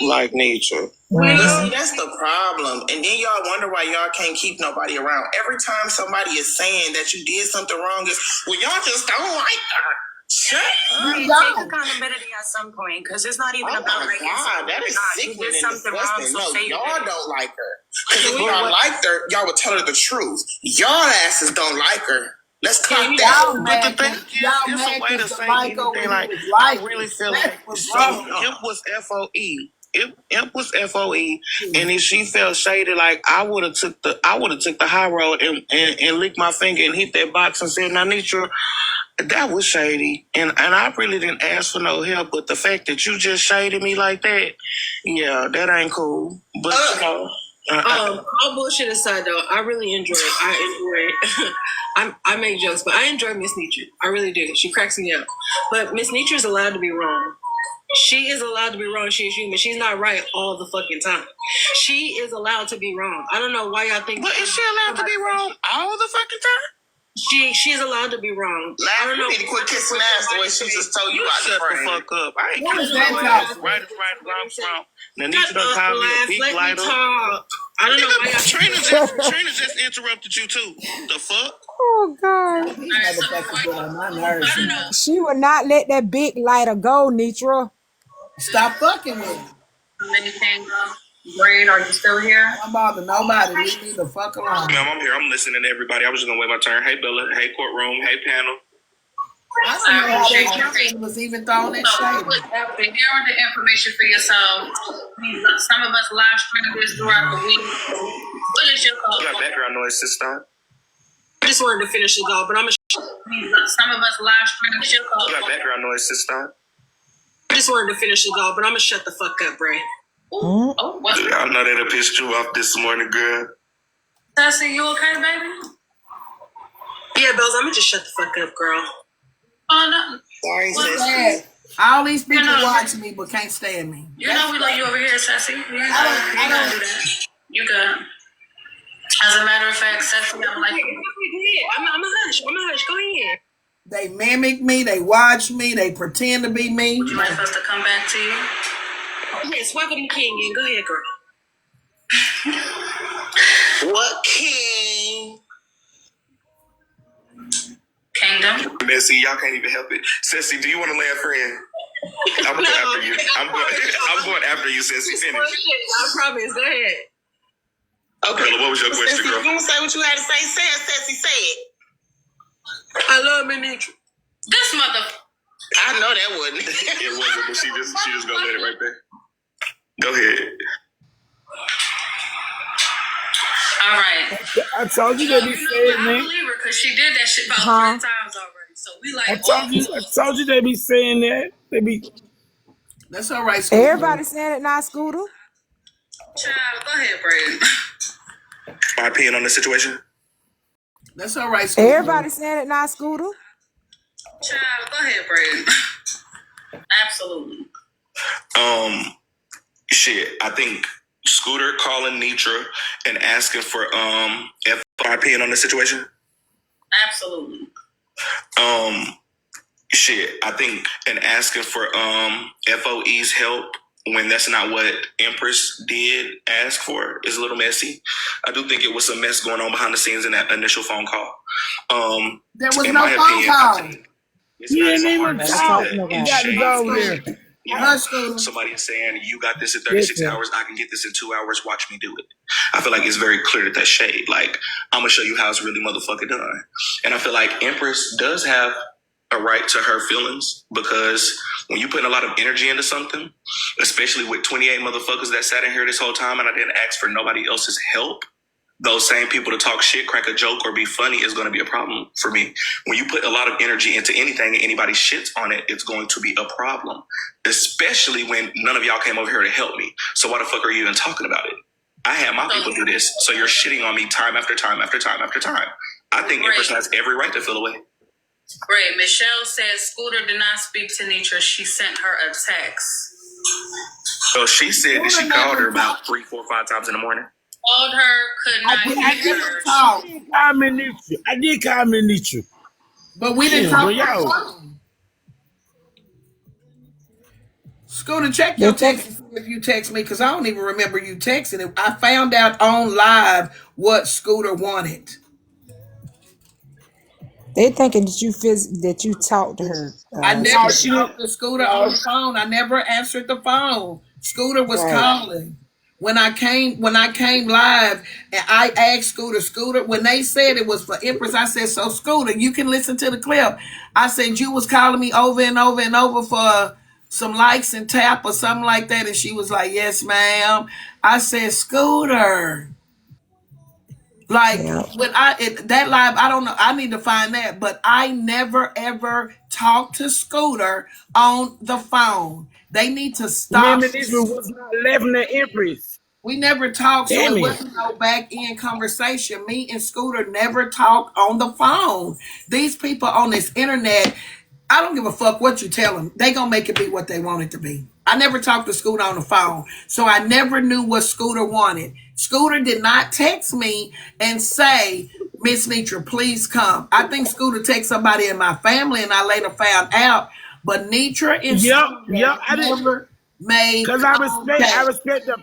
like Netra. See, that's the problem. And then y'all wonder why y'all can't keep nobody around. Every time somebody is saying that you did something wrong, it's, well, y'all just don't like her. Shut up. Take accountability at some point, because it's not even about like that is sickening and disgusting. No, y'all don't like her. Because if y'all liked her, y'all would tell her the truth. Y'all asses don't like her. Let's clock Yeah, that. y'all But the mad thing cause y'all is a mad way to cause the say mic over anything. here Like, was I lighting. really feel That's like, what's so wrong. Imp was FOE. Imp was FOE, and if she felt shaded, like I would have took the high road and licked my finger and hit that box and said, "Now, Netra, that was shady," and I really didn't ask for no help. But the fact that you just shaded me like that, yeah, that ain't cool. But you know. All bullshit aside, though, I really enjoy it. I enjoy it. I make jokes, but I enjoy Miss Netra. I really do. She cracks me up. But Miss Netra is allowed to be wrong. She is allowed to be wrong. She is human. She's not right all the fucking time. She is allowed to be wrong. I don't know why y'all think. But is she allowed to be wrong all the fucking time? She's allowed to be wrong. I don't know. You need to quit kissing ass the way she just told you out the frame. Shut the fuck up. I ain't What was kissing that no ass. talking? Right, wrong, wrong. Now, Netra done called me a big Let me lighter. talk. I don't know why y'all. Trina just interrupted you too. The fuck? Oh God. These motherfuckers get on my nerves. I don't know. She would not let that big lighter go, Netra. Stop fucking with me. Anything, Braid, are you still here? Don't bother nobody. Leave me the fuck alone. Ma'am, I'm here. I'm listening to everybody. I was just gonna wait my turn. Hey, Bella. Hey, courtroom. Hey, panel. I don't know how they person was even throwing that shade. After hearing the information for yourself, some of us live stream this throughout the week. What is your You got background noise, sister. I just wanted to finish it off, but I'm a. Some of us live stream this. You got background noise, sister. I just wanted to finish it off, but I'm gonna shut the fuck up, Bray. Oh, what? I know that it pissed you off this morning, girl. Sassy, you okay, baby? Yeah, Bells, I'm gonna just shut the fuck up, girl. Oh, no. Sorry, sis. All these people watch me but can't stand me. You know we like you over here, Sassy. You ain't gotta do that. You good. As a matter of fact, Sassy, I'm like... I'm a hush. Go ahead. They mimic me. They watch me. They pretend to be me. Would you like us to come back to you? Yes, welcome to King. And go ahead, girl. What king? Kingdom. Messy, y'all can't even help it. Sissy, do you want to lay a friend? I'm going after you. I'm going after you, Sissy. Finish. I promise. Go ahead. Okay. Bella, what was your question, girl? You want to say what you had to say? Say it, Sissy. Say it. I love me, Netra. This mother... I know that wasn't. It wasn't, but she just gonna let it right there. Go ahead. All right. I told you they be saying I that. believe her because she did that shit about 3 times already. So we like... I told you they be saying that. They be... That's all right, Scooter. Everybody saying it now, Scooter. Child, go ahead, Brady. My opinion on the situation? That's all right, Scooter. Everybody saying it now, Scooter. Child, go ahead, Brady. Absolutely. Shit, I think Scooter calling Netra and asking for my opinion on the situation? Absolutely. Shit, I think and asking for FOE's help when that's not what Empress did ask for is a little messy. I do think it was some mess going on behind the scenes in that initial phone call. There was no phone call. You didn't even talk. You got to go over there. You know, somebody is saying, you got this in 36 hours, I can get this in 2 hours, watch me do it. I feel like it's very clear that that's shade. Like, I'm going to show you how it's really motherfucking done. And I feel like Empress does have a right to her feelings because when you put a lot of energy into something, especially with 28 motherfuckers that sat in here this whole time and I didn't ask for nobody else's help, those same people to talk shit, crack a joke, or be funny is going to be a problem for me. When you put a lot of energy into anything and anybody shits on it, it's going to be a problem, especially when none of y'all came over here to help me. So why the fuck are you even talking about it? I had my people do this, so you're shitting on me time after time after time after time. I think Empress has every right to feel away. Great. Michelle says Scooter did not speak to Netra. She sent her a text. So she said that she called her about 3, 4, 5 times in the morning. Called her, could not hear her. I did call me Netra. But we didn't talk on the phone. Scooter, check your text if you text me, because I don't even remember you texting it. I found out on live what Scooter wanted. They thinking that you talked to her. I never talked to Scooter on the phone. I never answered the phone. Scooter was calling. when I came live and I asked Scooter, when they said it was for Empress, I said, so Scooter, you can listen to the clip. I said, you was calling me over and over and over for some likes and tap or something like that. And she was like, yes, ma'am. I said, Scooter. Like Yeah. when that live, I don't know. I need to find that, but I never ever talked to Scooter on the phone. They need to Me and stop. Ministry was not laughing at Empress. We never talked, so Damn it it. wasn't no back end conversation. Me and Scooter never talked on the phone. These people on this internet, I don't give a fuck what you tell them. They gonna make it be what they want it to be. I never talked to Scooter on the phone, so I never knew what Scooter wanted. Scooter did not text me and say, Miss Netra, please come. I think Scooter texted somebody in my family, and I later found out. But Netra and Yep, Scooter I did. never made Cause I contact. respect the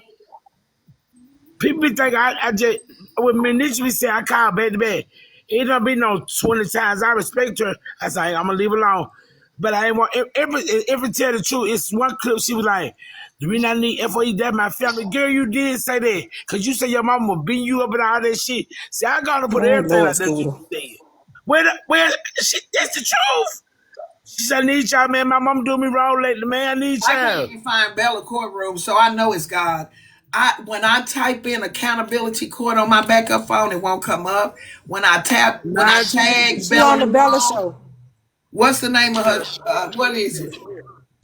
people think I just when Ministry said I call back to back. It don't be no 20 times. I respect her. I say I'm gonna leave it alone. But I ain't want every tell the truth. It's one clip she was like, "Do we not need FOE? That my family." Girl, you did say that. Cause you said your mama will beat you up and all that shit. See, I gotta put Oh everything Lord, like that you Scooter. said. Where shit, that's the truth. She said, I need y'all, man. My mama doing me wrong lately, man. I need I can't y'all. even find Bella courtroom, so I know it's God. When I type in accountability court on my backup phone, it won't come up. When I 922. tag She Bella on the Bella Long, show. what's the name of her? What is it?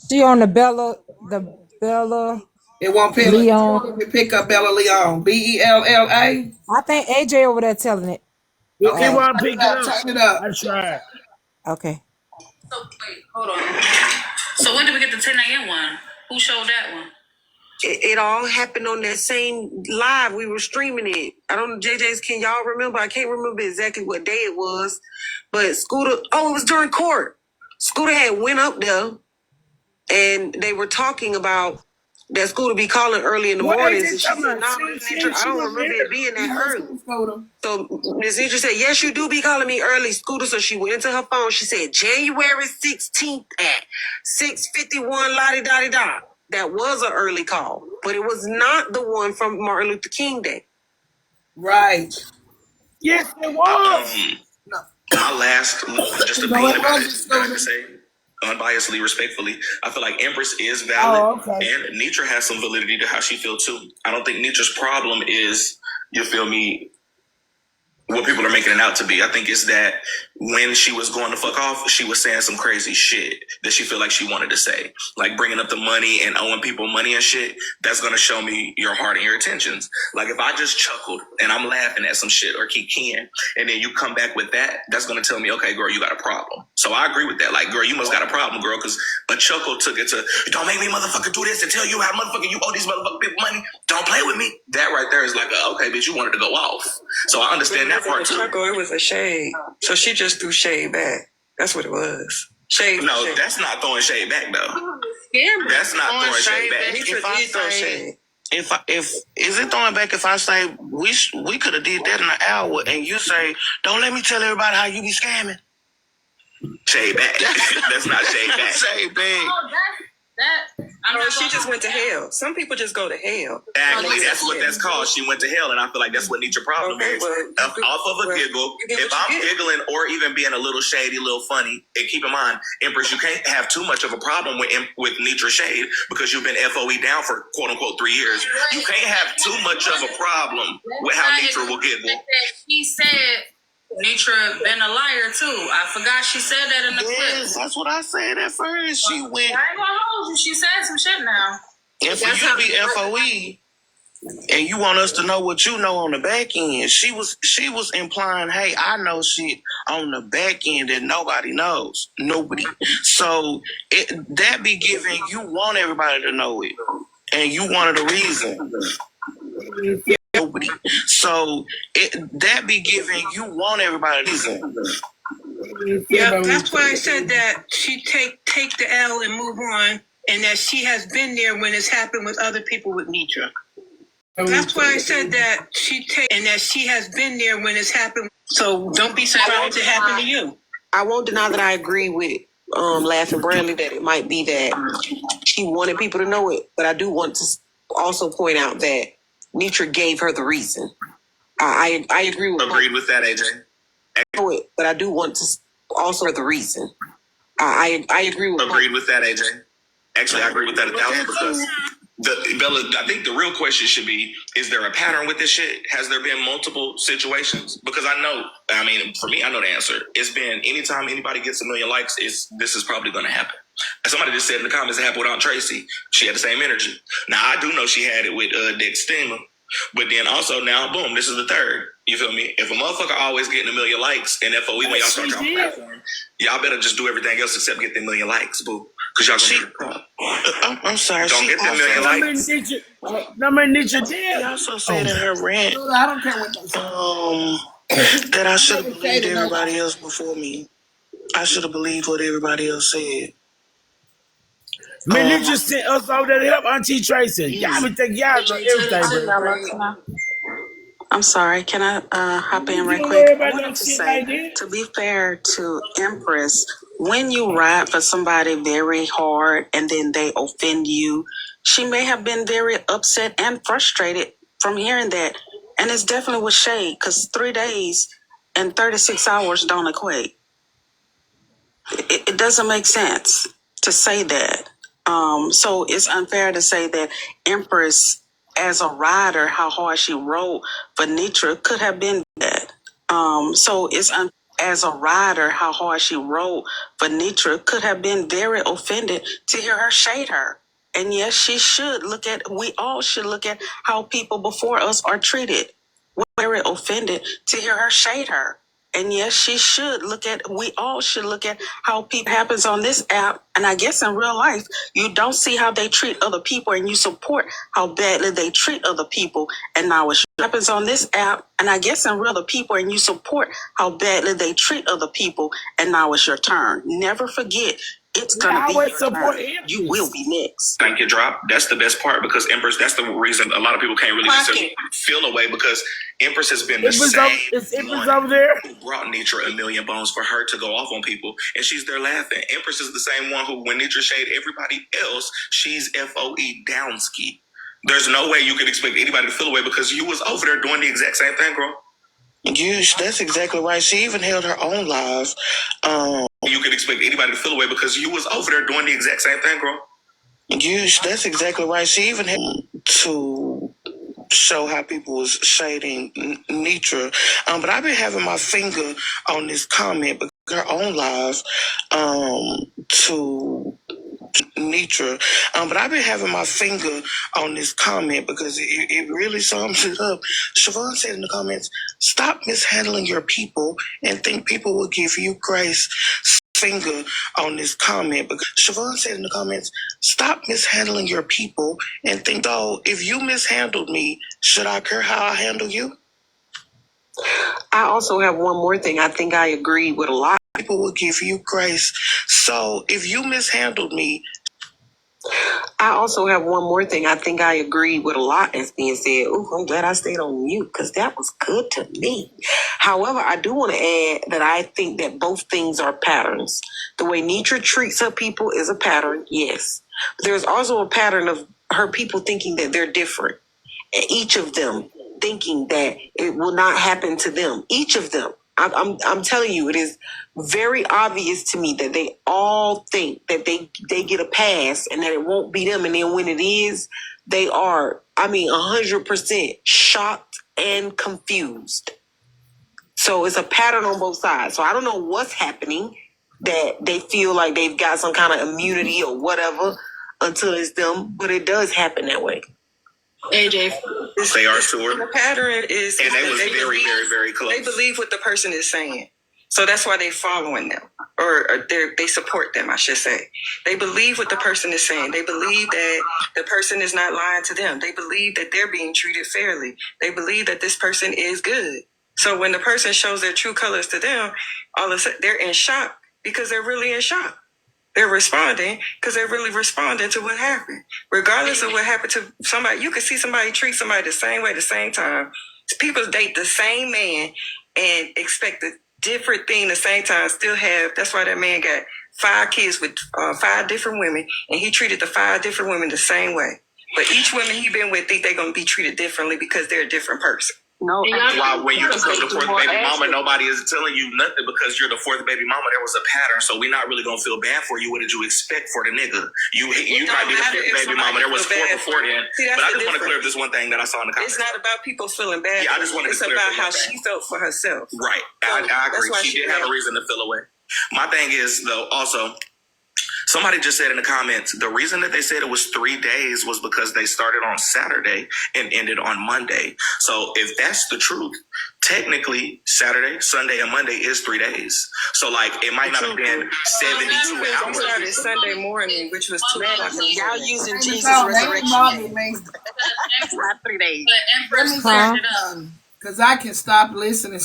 She on the Bella It won't pick. It won't Leon. even pick up Bella Leon. Bella. I think AJ over there telling it. It Okay, won't turn it pick it up. up. Turn it up. I tried. Okay. So wait, hold on. So when did we get the 10 a.m. one? Who showed that one? It all happened on that same live. We were streaming it. I don't know, JJ's, can y'all remember? I can't remember exactly what day it was. But Scooter, it was during court. Scooter had went up there and they were talking about that Scooter be calling early in the What mornings. AJ And she talking said, about? nah, Miss Netra, I She don't wasn't remember it here. being You that know, early. Scooter. So Miss Netra said, yes, you do be calling me early, Scooter. So she went into her phone. She said, January 16th at 6:51, la-di-da-di-da. That was an early call, but it was not the one from Martin Luther King Day. Right. Yes, it was. No, My last just no, opinion it about it wasn't that I can Scooter. say unbiasedly, respectfully, I feel like Empress is valid, Oh, okay. and Netra has some validity to how she feels too. I don't think Netra's problem is, you feel me, what people are making it out to be. I think it's that when she was going to fuck off, she was saying some crazy shit that she feel like she wanted to say. Like bringing up the money and owing people money and shit, that's going to show me your heart and your intentions. Like if I just chuckled and I'm laughing at some shit or keep keying, and then you come back with that, that's going to tell me, okay, girl, you got a problem. So I agree with that. Like, girl, you must got a problem, girl, because a chuckle took it to, don't make me motherfucker do this and tell you how motherfucker you owe these motherfucking people money. Don't play with me. That right there is like, okay, bitch, you wanted to go off. So I understand that part too. It was a shade. So she just threw shade back. That's what it was. Shade. No, shade. that's not throwing shade back though. Scammer. That's not throwing shade back. If I say, If is it throwing back if I say we could have did that in an hour and you say don't let me tell everybody how you be scamming. Shade back. That's not shade back. Shade back. she just went to hell. Some people just go to hell. Actually, that's what that's called. She went to hell, and I feel like that's what Netra's problem is. Off of a giggle, if I'm giggling or even being a little shady, a little funny, and keep in mind, Empress, you can't have too much of a problem with Netra Shade because you've been FOE down for quote unquote 3 years. You can't have too much of a problem with how Netra will giggle. He said Netra been a liar too. I forgot she said that in the clip. That's what I said at first. She went. I ain't gonna hold you. She said some shit now. And for you to be FOE and you want us to know what you know on the back end, she was implying, hey, I know shit on the back end that nobody knows. Nobody. So that be giving you want everybody to know it. And you wanted a reason. Nobody. So that be giving you want everybody to reason. Yeah, that's why I said that she take the L and move on, and that she has been there when it's happened with other people with Netra. That's why I said that she has been there when it's happened. So don't be surprised it happened to you. I won't deny that I agree with Laughing Bradley that it might be that she wanted people to know it, but I do want to also point out that Netra gave her the reason. I agree with Agreed with that, AJ. But I do want to also the reason. I agree with Agreed with that, AJ. Actually, I agree with that 1,000 because Bella, I think the real question should be: is there a pattern with this shit? Has there been multiple situations? Because for me, I know the answer. It's been anytime anybody gets 1 million likes, this is probably going to happen. And somebody just said in the comments it happened with Aunt Tracy. She had the same energy. Now I do know she had it with Dick Steamer. But then also now, boom, this is the third. You feel me? If a motherfucker always getting 1 million likes and FOE when y'all start your platform, y'all better just do everything else except get the 1 million likes, boo. Because y'all gonna I'm sorry. don't get the 1 million likes. No man, Netra did. She also said in her rant I don't care what they say. that I should have believed everybody else before me. I should have believed what everybody else said. Man, Netra sent us over there to help Auntie Tracy. Y'all be thinking y'all know everything, bro. I'm sorry, can I hop in right quick? I wanted to say, to be fair to Empress, when you ride for somebody very hard and then they offend you, she may have been very upset and frustrated from hearing that. And it's definitely with shade, because 3 days and 36 hours don't equate. It doesn't make sense to say that. So it's unfair to say that Empress, as a rider, how hard she rode for Netra could have been that. So it's as a rider, how hard she rode for Netra could have been very offended to hear her shade her. And yes, we all should look at how people before us are treated. We're very offended to hear her shade her. And yes, we all should look at how people happens on this app. And I guess in real life, you don't see how they treat other people and you support how badly they treat other people. And now it happens on this app. And I guess in real other people and you support how badly they treat other people. And now it's your turn. Never forget, it's going to be your turn. You will be next. Thank you, drop. That's the best part because Empress, that's the reason a lot of people can't really feel away because Empress has been the same one over there who brought Netra 1 million bones for her to go off on people, and she's there laughing. Empress is the same one who, when Netra shade everybody else, she's FOE downski. There's no way you could expect anybody to feel away because you was over there doing the exact same thing, girl. That's exactly right. She even held her own live. You could expect anybody to feel away because you was over there doing the exact same thing, girl. That's exactly right. She even had to show how people was shading Netra. But I've been having my finger on this comment because her own live to Netra. But I've been having my finger on this comment because it really sums it up. Siobhan said in the comments, stop mishandling your people and think people will give you grace. Finger on this comment because Siobhan said in the comments, stop mishandling your people and think, oh, if you mishandled me, should I care how I handle you? I also have one more thing. I think I agree with a lot. People will give you grace. So if you mishandled me, I also have one more thing. I think I agree with a lot that's being said. Ooh, I'm glad I stayed on mute because that was good to me. However, I do want to add that I think that both things are patterns. The way Netra treats her people is a pattern, yes. But there's also a pattern of her people thinking that they're different. And each of them thinking that it will not happen to them. Each of them. I'm telling you, it is very obvious to me that they all think that they get a pass and that it won't be them. And then when it is, they are, 100% shocked and confused. So it's a pattern on both sides. So I don't know what's happening that they feel like they've got some kind of immunity or whatever until it's them, but it does happen that way. AJ, they are sure. The pattern is, and they was very, very, very close. They believe what the person is saying, so that's why they're following them, or they support them. I should say they believe what the person is saying. They believe that the person is not lying to them. They believe that they're being treated fairly. They believe that this person is good. So when the person shows their true colors to them, all of a sudden they're in shock because they're really in shock. They're responding because they're really responding to what happened. Regardless of what happened to somebody, you can see somebody treat somebody the same way, the same time. People date the same man and expect a different thing the same time, still have, that's why that man got 5 kids with 5 different women, and he treated the 5 different women the same way. But each woman he been with think they're gonna be treated differently because they're a different person. No, why when you become the fourth baby mama, nobody is telling you nothing because you're the fourth baby mama. There was a pattern, so we're not really gonna feel bad for you. What did you expect for the nigga? You might be the fifth baby mama. There was four before then. But I just want to clear up this one thing that I saw in the comments. It's not about people feeling bad. Yeah, I just wanted to clear up it's about how she felt for herself. Right, I agree. She did have a reason to feel away. My thing is though, also. Somebody just said in the comments, the reason that they said it was 3 days was because they started on Saturday and ended on Monday. So if that's the truth, technically Saturday, Sunday, and Monday is 3 days. So like it might not have been 72 hours. We started Sunday morning, which was 2 o'clock. Y'all using Jesus' resurrection. It's not 3 days. Because I can stop listening.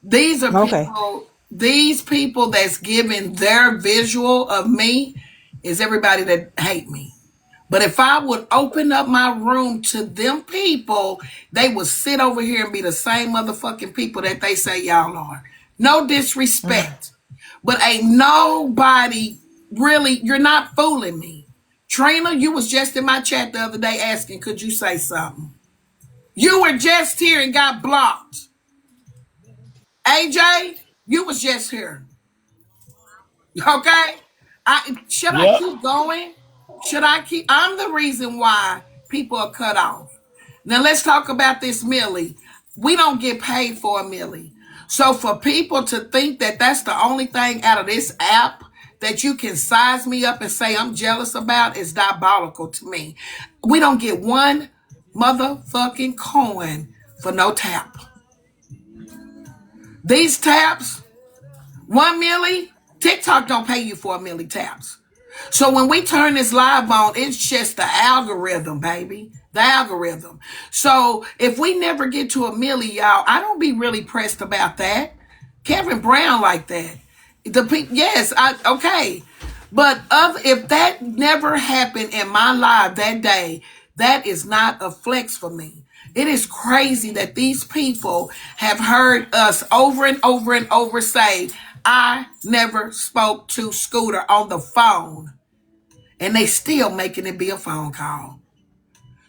These are people. These people that's giving their visual of me is everybody that hate me. But if I would open up my room to them people, they would sit over here and be the same motherfucking people that they say y'all are. No disrespect. But ain't nobody really, you're not fooling me. Trina, you was just in my chat the other day asking, could you say something? You were just here and got blocked. AJ, you was just here. Okay? Should I keep going? I'm the reason why people are cut off. Now let's talk about this Millie. We don't get paid for a Millie. So for people to think that that's the only thing out of this app that you can size me up and say I'm jealous about is diabolical to me. We don't get one motherfucking coin for no tap. These taps, 1 milli, TikTok don't pay you for a milli taps. So when we turn this live on, it's just the algorithm, baby. The algorithm. So if we never get to a milli, y'all, I don't be really pressed about that. Kevin Brown like that. Okay. But if that never happened in my life that day, that is not a flex for me. It is crazy that these people have heard us over and over and over say, I never spoke to Scooter on the phone. And they still making it be a phone call.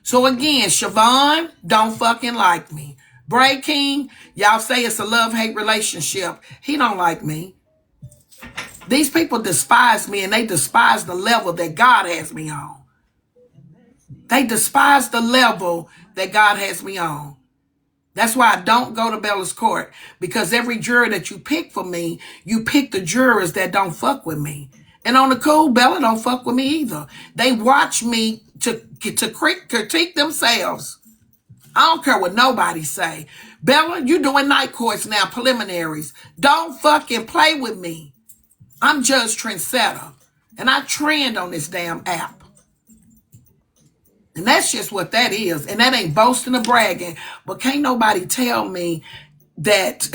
So again, Siobhan don't fucking like me. Bray King, y'all say it's a love-hate relationship. He don't like me. These people despise me and they despise the level that God has me on. They despise the level that God has me on. That's why I don't go to Bella's court, because every juror that you pick for me, you pick the jurors that don't fuck with me. And on the cool, Bella don't fuck with me either. They watch me to critique themselves. I don't care what nobody say. Bella, you doing night courts now, preliminaries. Don't fucking play with me. I'm Judge Trendsetter, and I trend on this damn app. And that's just what that is. And that ain't boasting or bragging. But can't nobody tell me that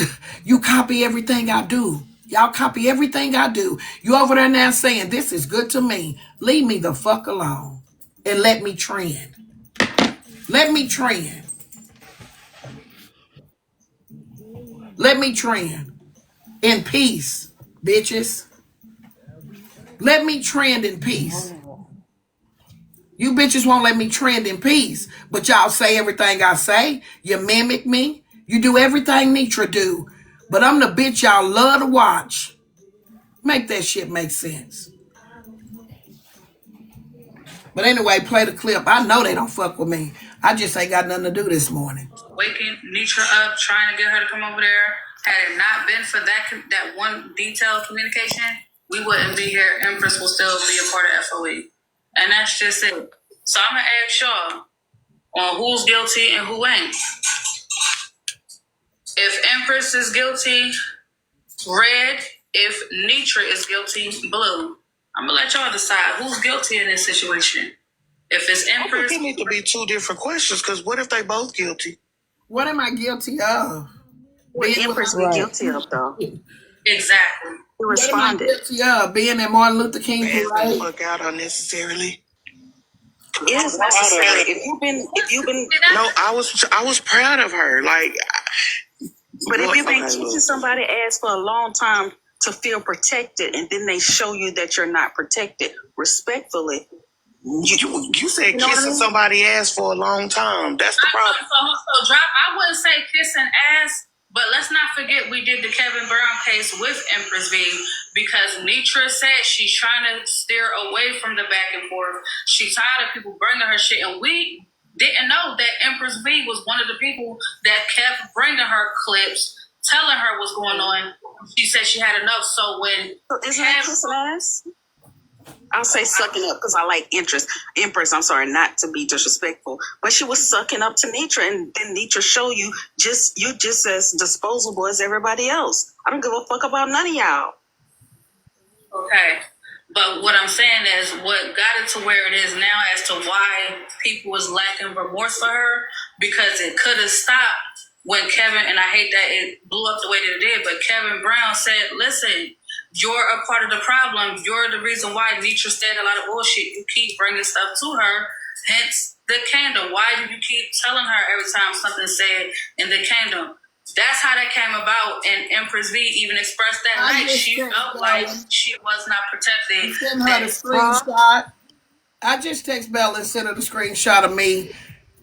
you copy everything I do. Y'all copy everything I do. You over there now saying, this is good to me. Leave me the fuck alone. And let me trend. Let me trend. Let me trend. In peace, bitches. Let me trend in peace. You bitches won't let me trend in peace. But y'all say everything I say. You mimic me. You do everything Netra do. But I'm the bitch y'all love to watch. Make that shit make sense. But anyway, play the clip. I know they don't fuck with me. I just ain't got nothing to do this morning. Waking Netra up, trying to get her to come over there. Had it not been for that one detailed communication, we wouldn't be here. Empress will still be a part of FOE. And that's just it. So I'm going to ask y'all on who's guilty and who ain't. If Empress is guilty, red. If Netra is guilty, blue. I'm going to let y'all decide who's guilty in this situation. If it's Empress... I think it need to be two different questions, because what if they both guilty? What am I guilty of? What Empress be guilty of, though? Exactly. Who responded? What am I guilty of? Being in Martin Luther King parade? Fuck out unnecessarily. It's necessary. If you've been. No, I was proud of her. Like, but if you've been teaching somebody ass for a long time to feel protected, and then they show you that you're not protected, respectfully, You said kissing somebody ass for a long time. That's the problem. So drop. I wouldn't say kissing ass, but let's not forget we did the Kevin Brown case with Empress V because Netra said she's trying to steer away from the back and forth. She's tired of people bringing her shit, and we didn't know that Empress V was one of the people that kept bringing her clips, telling her what's going on. She said she had enough. So when isn't that kissing ass? I'll say sucking up because I like Empress, I'm sorry, not to be disrespectful, but she was sucking up to Netra, and then Netra show you just as disposable as everybody else. I don't give a fuck about none of y'all. Okay. But what I'm saying is what got it to where it is now as to why people was lacking remorse for her, because it could have stopped when Kevin, and I hate that it blew up the way that it did, but Kevin Brown said, listen, you're a part of the problem. You're the reason why Netra said a lot of bullshit. You keep bringing stuff to her, hence the candle. Why do you keep telling her every time something's said in the candle? That's how that came about, and Empress V even expressed that night. She felt like she was not protected. Send her the screenshot. I just text Bella and sent her the screenshot of me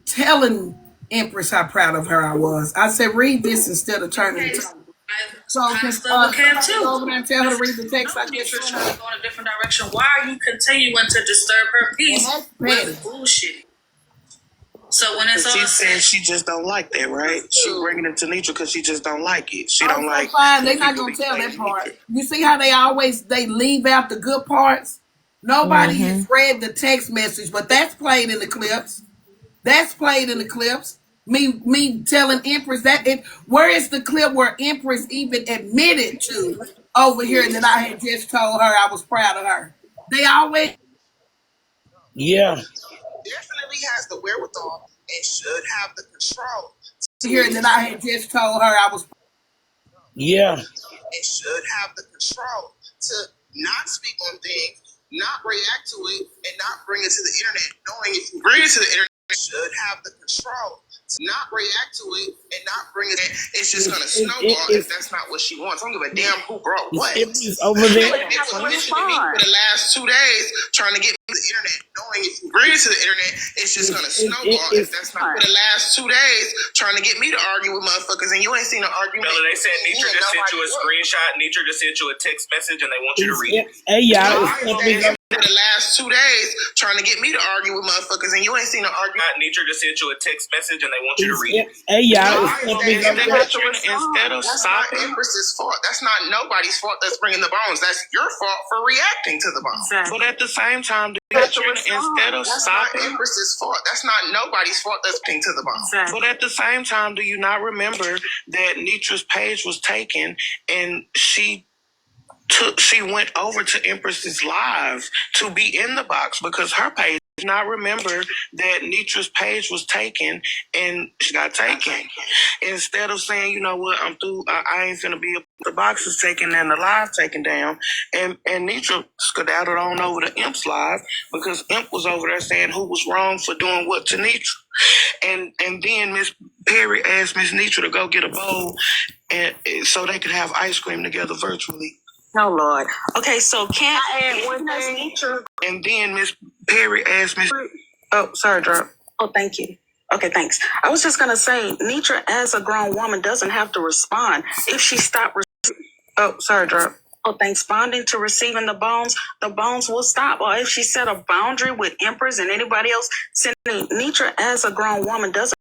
telling Empress how proud of her I was. I said, read this instead of turning it. So I over there and tell her to read the text. I just trying to go in a different direction. Why are you continuing to disturb her peace with bullshit? So when it's she said she just don't like that, right? She bringing it to Netra because she just don't like it. She don't like. Fine, they're not gonna tell that part. You see how they leave out the good parts. Nobody has read the text message, but that's played in the clips. Me telling Empress that where is the clip where Empress even admitted to over here that I had just told her I was proud of her? They always definitely has the wherewithal and should have the control. Here that I had just told her I was and should have the control to not speak on things, not react to it, and not bring it to the internet, knowing if you bring it to the internet, should have the control to not react to it and not bring it in. It's just going to snowball if that's not what she wants. I don't give a damn who brought what. It's over there. It's a mission to me for the last 2 days trying to get me to the internet, knowing if you bring it to the internet, it's just going to snowball if that's not for the last 2 days trying to get me to argue with motherfuckers, and you ain't seen an argument. Bella, they said Netra just sent you a screenshot. Netra just sent you a text message, and they want you to read it. Hey, y'all. For the last 2 days trying to get me to argue with motherfuckers, and you ain't seen an argument. Netra just sent you a text message, and they want you to read it. Hey, y'all. Instead of stopping, Empress's fault. That's not nobody's fault that's bringing the bones. That's your fault for reacting to the bones. Exactly. But at the same time, instead of stopping, Empress's fault. That's not nobody's fault that's bringing to the bones. Exactly. But at the same time, do you not remember that Netra's page was taken and she went over to Empress's live to be in the box because her page. Not remember that Netra's page was taken and she got taken. Instead of saying, you know what, I'm through, I ain't finna be the box is taken and the live taken down, and Netra skedaddled on over to Imp's live because Imp was over there saying who was wrong for doing what to Netra. And then Miss Perry asked Miss Netra to go get a bowl and so they could have ice cream together virtually. Oh Lord. Okay, so can't I add one thing? Netra? And then Miss Perry asked Miss. Oh, sorry, drop. Oh, thank you. Okay, thanks. I was just gonna say, Netra, as a grown woman, doesn't have to respond if she stopped. Oh, sorry, drop. Oh, thanks. Responding to receiving the bones will stop. Or if she set a boundary with Empress and anybody else, Netra, as a grown woman, doesn't.